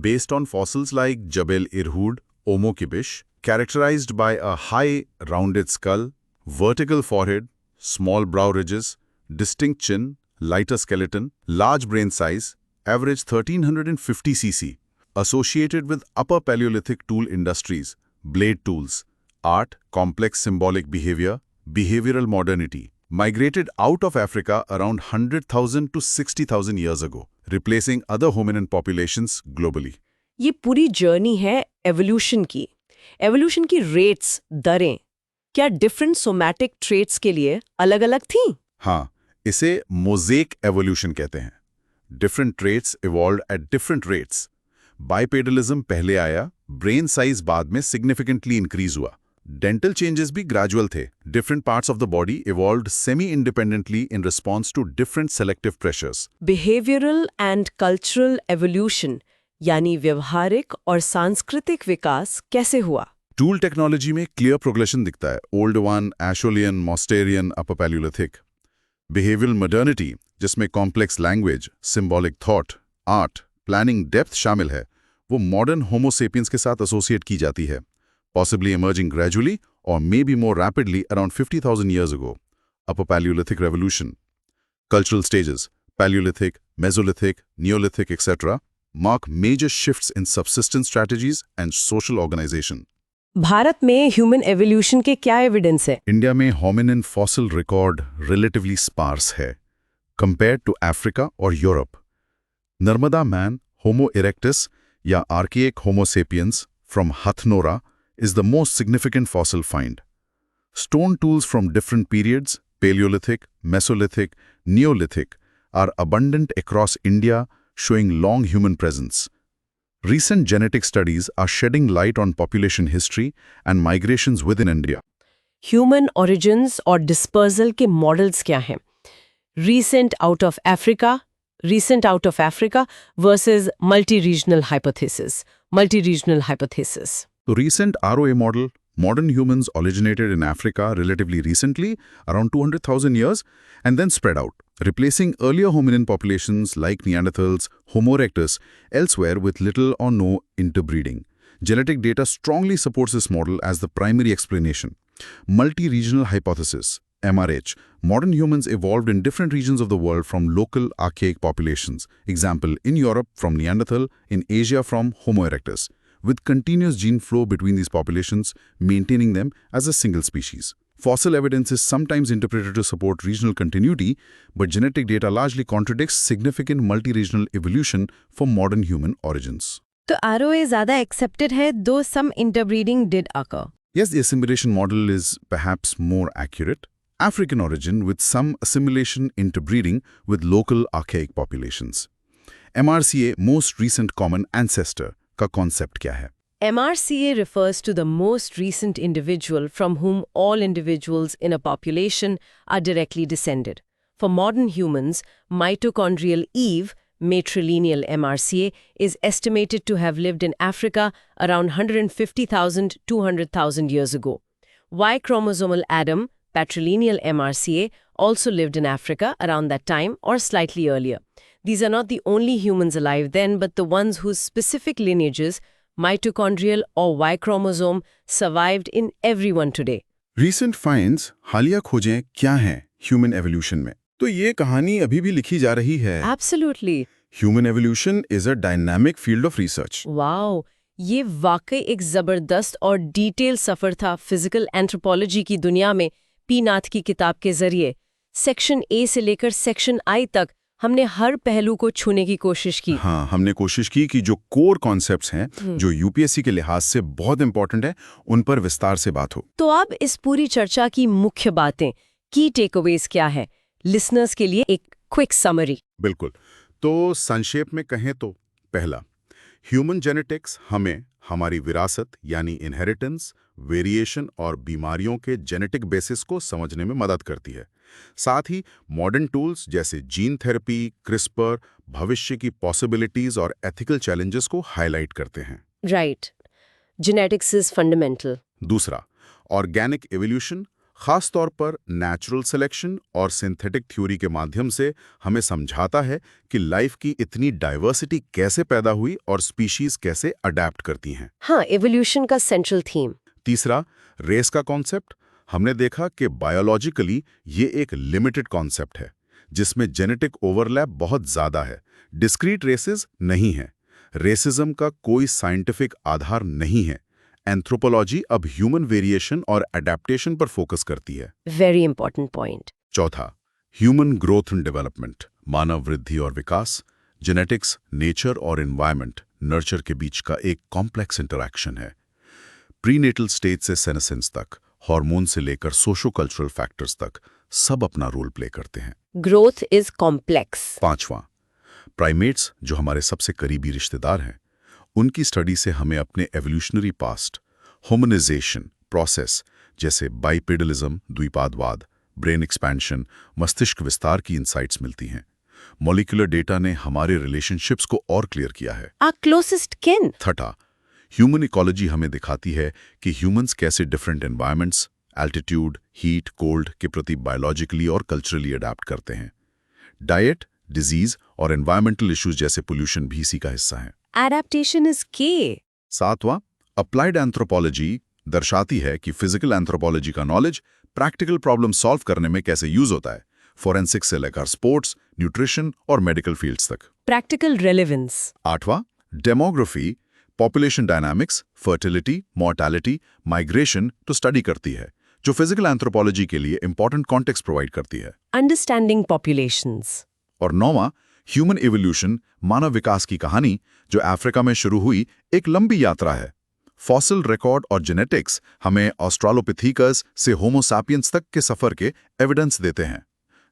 based on fossils like Jebel Irhoud, Omo Kibish, characterized by a high, rounded skull, vertical forehead, small brow ridges, distinct chin, lighter skeleton, large brain size, average 1350 cc, associated with Upper Paleolithic tool industries, blade tools, art, complex symbolic behavior, behavioral modernity, migrated out of Africa around 100,000 to 60,000 years ago, replacing other hominin populations globally. ये पूरी journey है evolution की। Evolution की rates, दरें, क्या different somatic traits के लिए अलग-अलग थीं? हाँ, इसे मोज़ेक एवोल्यूशन कहते हैं। Different traits evolved at different rates. Bipedalism पहले आया, brain size बाद में significantly increase हुआ. Dental changes भी gradual थे. Different parts of the body evolved semi-independently in response to different selective pressures. Behavioural and cultural evolution यानी व्यवहारिक और सांस्कृतिक विकास कैसे हुआ? Tool technology में clear progression दिखता है. Old one, Acheulean, Mousterian, Upper Paleolithic. Behavioral modernity, जिसमें complex language, symbolic thought, art, planning depth शामिल है, वो modern Homo sapiens के साथ associate की जाती है. Possibly emerging gradually or maybe more rapidly around 50,000 years ago. Upper Paleolithic revolution. Cultural stages, Paleolithic, Mesolithic, Neolithic, etc., mark major shifts in subsistence strategies and social organization. Bharat में human evolution के क्या evidence है? India में hominin fossil record relatively sparse है, compared to Africa और Europe. Narmada man, Homo erectus या archaic Homo sapiens from Hathnora is the most significant fossil find. Stone tools from different periods, Paleolithic, Mesolithic, Neolithic, are abundant across India, showing long human presence. Recent genetic studies are shedding light on population history and migrations within India. Human origins और dispersal के models क्या हैं? Recent out of Africa versus multi regional hypothesis. The recent ROA model, Modern humans originated in Africa relatively recently, around 200,000 years, and then spread out, replacing earlier hominin populations like Neanderthals, Homo erectus, elsewhere with little or no interbreeding. Genetic data strongly supports this model as the primary explanation. Multi-regional hypothesis, MRH. Modern humans evolved in different regions of the world from local archaic populations. Example, in Europe from Neanderthal, in Asia from Homo erectus, with continuous gene flow between these populations, maintaining them as a single species. Fossil evidence is sometimes interpreted to support regional continuity, but genetic data largely contradicts significant multi-regional evolution for modern human origins. तो ROA ज़्यादा accepted है, though some interbreeding did occur. Yes, the assimilation model is perhaps more accurate. African origin with some assimilation interbreeding with local archaic populations. MRCA, most recent common ancestor, का concept क्या है? MRCA refers to the most recent individual from whom all individuals in a population are directly descended. For modern humans, mitochondrial Eve, matrilineal MRCA, is estimated to have lived in Africa around 150,000 to 200,000 years ago. Y-chromosomal Adam, patrilineal MRCA, also lived in Africa around that time or slightly earlier. These are not the only humans alive then, but the ones whose specific lineages, mitochondrial or Y chromosome, survived in everyone today. Recent finds, हालिया खोजें क्या हैं human evolution में? तो ये कहानी अभी भी लिखी जा रही है। Absolutely. Human evolution is a dynamic field of research. Wow, ये वाकई एक जबरदस्त और डिटेल सफर था फिजिकल एंथ्रोपोलॉजी की दुनिया में। पी नाथ की किताब के जरिए सेक्शन ए से लेकर सेक्शन आई तक हमने हर पहलू को छूने की कोशिश की। हाँ, हमने कोशिश की कि जो कोर कॉन्सेप्ट्स हैं जो यूपीएससी के लिहाज से बहुत इंपॉर्टेंट है, उन पर विस्तार से बात हो। तो अब इस पूरी चर्चा की मुख्य बातें, की टेकअवेज क्या है, लिसनर्स के लिए एक क्विक समरी। बिल्कुल। तो संक्षेप में कहें तो पहला, ह्यूमन जेनेटिक्स हमें हमारी विरासत यानी इनहेरिटेंस, वेरिएशन और बीमारियों के जेनेटिक बेसिस को समझने में मदद करती है। साथ ही मॉडर्न टूल्स जैसे जीन थेरेपी, क्रिस्पर, भविष्य की पॉसिबिलिटीज और एथिकल चैलेंजेस को हाईलाइट करते हैं। Right, genetics is fundamental. दूसरा, ऑर्गेनिक एवोल्यूशन, खास तौर पर नेचुरल सिलेक्शन और सिंथेटिक थ्योरी के माध्यम से हमें समझाता है कि लाइफ की इतनी डाइवर्सिटी कैसे पैदा हुई और स्पीशीज कैसे अडैप्ट करती हैं। हाँ, एवोल्यूशन का सेंट्रल थीम। तीसरा, रेस का कॉन्सेप्ट। हमने देखा कि बायोलॉजिकली ये एक लिमिटेड कॉन्सेप्ट है जिसमें जेनेटिक ओवरलैप बहुत ज्यादा है। डिस्क्रीट रेसेस नहीं है। रेसिज्म का कोई साइंटिफिक आधार नहीं है। एंथ्रोपोलॉजी अब ह्यूमन वेरिएशन और अडेप्टेशन पर फोकस करती है। Very important point. चौथा, ह्यूमन ग्रोथ एंड डेवलपमेंट, मानव वृद्धि और विकास। जेनेटिक्स, नेचर और एनवायरनमेंट, नर्चर के बीच का एक कॉम्प्लेक्स इंटरैक्शन है। प्रीनेटल स्टेज से सेनेसेंस तक, हार्मोन से लेकर सोशो कल्चरल फैक्टर्स तक सब अपना रोल प्ले करते हैं। Growth is complex. पांचवां, प्राइमेट्स जो हमारे सबसे करीबी रिश्तेदार हैं, उनकी स्टडी से हमें अपने एवोल्यूशनरी पास्ट, होमनाइजेशन प्रोसेस जैसे बाइपेडलिज्म, द्विपादवाद, ब्रेन एक्सपेंशन, मस्तिष्क विस्तार की इंसाइट्स मिलती हैं। मॉलिक्यूलर डेटा ने हमारे रिलेशनशिप्स को और क्लियर किया है। आवर क्लोजेस्ट किन। छठा, ह्यूमन इकोलॉजी हमें दिखाती है कि ह्यूमंस कैसे different environments, altitude, heat, cold के प्रति बायोलॉजिकली और कल्चरली अडैप्ट करते हैं। डाइट, डिजीज और एनवायरमेंटल इश्यूज जैसे पोल्यूशन भी इसी का हिस्सा है। एडेप्टेशन इज की। सातवां, अप्लाइड एंथ्रोपोलॉजी दर्शाती है कि फिजिकल एंथ्रोपोलॉजी का नॉलेज प्रैक्टिकल प्रॉब्लम सॉल्व करने में कैसे यूज होता है, फोरेंसिक्स से लेकर स्पोर्ट्स, न्यूट्रिशन और मेडिकल फील्ड्स तक। Practical relevance. आठवां, demography population dynamics, fertility, mortality, migration तो स्टडी करती है, जो फिजिकल एंथ्रोपोलॉजी के लिए इंपॉर्टेंट कॉन्टेक्स्ट प्रोवाइड करती है। Understanding populations. और नौवां, ह्यूमन इवोल्यूशन, मानव विकास की कहानी जो अफ्रीका में शुरू हुई एक लंबी यात्रा है। फॉसिल रिकॉर्ड और जेनेटिक्स हमें ऑस्ट्रालोपिथेकस से होमो सैपियंस तक के सफर के एविडेंस देते हैं।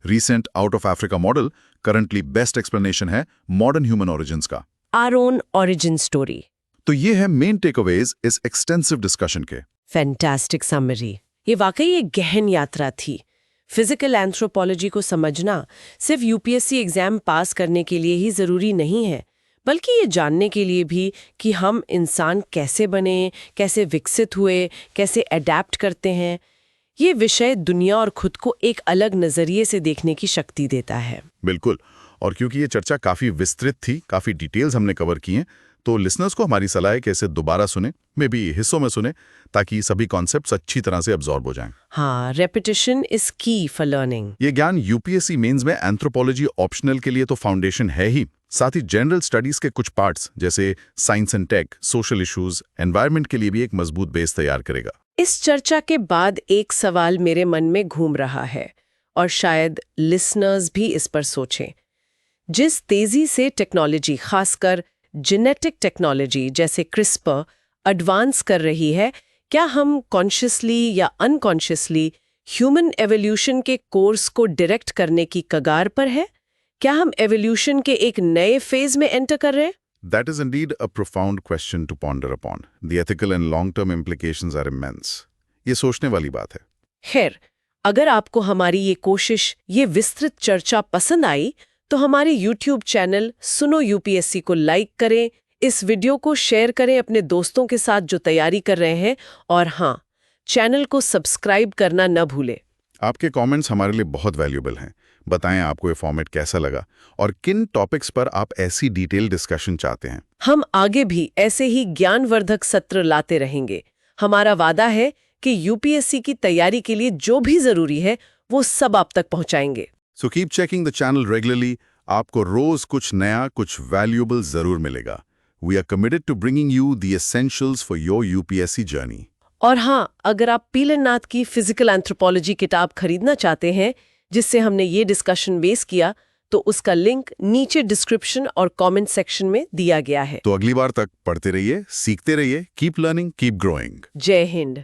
Recent out of Africa model currently best explanation है मॉडर्न ह्यूमन ओरिजिन्स का। Our own origin story. तो ये है मेन टेकअवेज इस एक्सटेंसिव डिस्कशन के। Fantastic summary. ये वाकई एक गहन यात्रा थी। फिजिकल एंथ्रोपोलॉजी को समझना सिर्फ यूपीएससी एग्जाम पास करने के लिए ही जरूरी नहीं है, बल्कि ये जानने के लिए भी कि हम इंसान कैसे बने, कैसे विकसित हुए, कैसे अडैप्ट करते हैं। ये विषय दुनिया और खुद को एक अलग नजरिए से देखने की शक्ति देता है। बिल्कुल। और क्योंकि ये चर्चा काफी विस्तृत थी, काफी डिटेल्स हमने कवर की हैं, तो लिसनर्स को हमारी सलाह है कि इसे दोबारा सुने, मे बी हिस्सों में सुने, ताकि सभी कॉन्सेप्ट्स अच्छी तरह से अब्जॉर्ब हो जाएं। हाँ, रेपिटेशन इज की फॉर लर्निंग। ये ज्ञान यूपीएससी मेंस में एंथ्रोपोलॉजी ऑप्शनल के लिए तो फाउंडेशन है ही, साथ ही जनरल स्टडीज के कुछ पार्ट्स जैसे science and tech, social issues, environment के लिए भी एक मजबूत बेस तैयार करेगा। इस चर्चा के बाद एक सवाल मेरे मन में घूम रहा है, और शायद लिसनर्स भी इस पर सोचें। जिस तेजी से टेक्नोलॉजी, खासकर जेनेटिक टेक्नोलॉजी जैसे क्रिस्पर एडवांस कर रही है, क्या हम कॉन्शियसली या अनकॉन्शियसली ह्यूमन एवोल्यूशन के कोर्स को डायरेक्ट करने की कगार पर है? क्या हम एवोल्यूशन के एक नए फेज में एंटर कर रहे हैं? That is indeed a profound question to ponder upon. The ethical and long-term implications are immense. ये सोचने वाली बात है। खैर, अगर आपको हमारी ये कोशिश, ये विस्तृत चर्चा पसंद आई, तो हमारे YouTube चैनल सुनो यूपीएससी को लाइक करें, इस वीडियो को शेयर करें अपने दोस्तों के साथ जो तैयारी कर रहे हैं, और हाँ, चैनल को सब्सक्राइब करना न भूलें। आपके कमेंट्स हमारे लिए बहुत वैल्यूएबल हैं। बताएं आपको ये फॉर्मेट कैसा लगा और किन टॉपिक्स पर आप ऐसी डिटेल डिस्कशन चाहते हैं। हम आगे भी ऐसे ही ज्ञानवर्धक सत्र लाते रहेंगे। हमारा वादा है कि यूपीएससी की तैयारी के लिए जो भी जरूरी है, वो सब आप तक पहुंचाएंगे। So keep checking the channel regularly. आपको रोज कुछ नया, कुछ वैल्यूएबल जरूर मिलेगा। We are committed to bringing you the essentials for your UPSC journey. और हाँ, अगर आप पीलन नाथ की फिजिकल एंथ्रोपोलॉजी किताब खरीदना चाहते हैं, जिससे हमने ये डिस्कशन बेस किया, तो उसका लिंक नीचे डिस्क्रिप्शन और कमेंट सेक्शन में दिया गया है। तो अगली बार तक पढ़ते रहिए, सीखते रहिए, कीप लर्निंग, कीप ग्रोइंग। जय हिंद।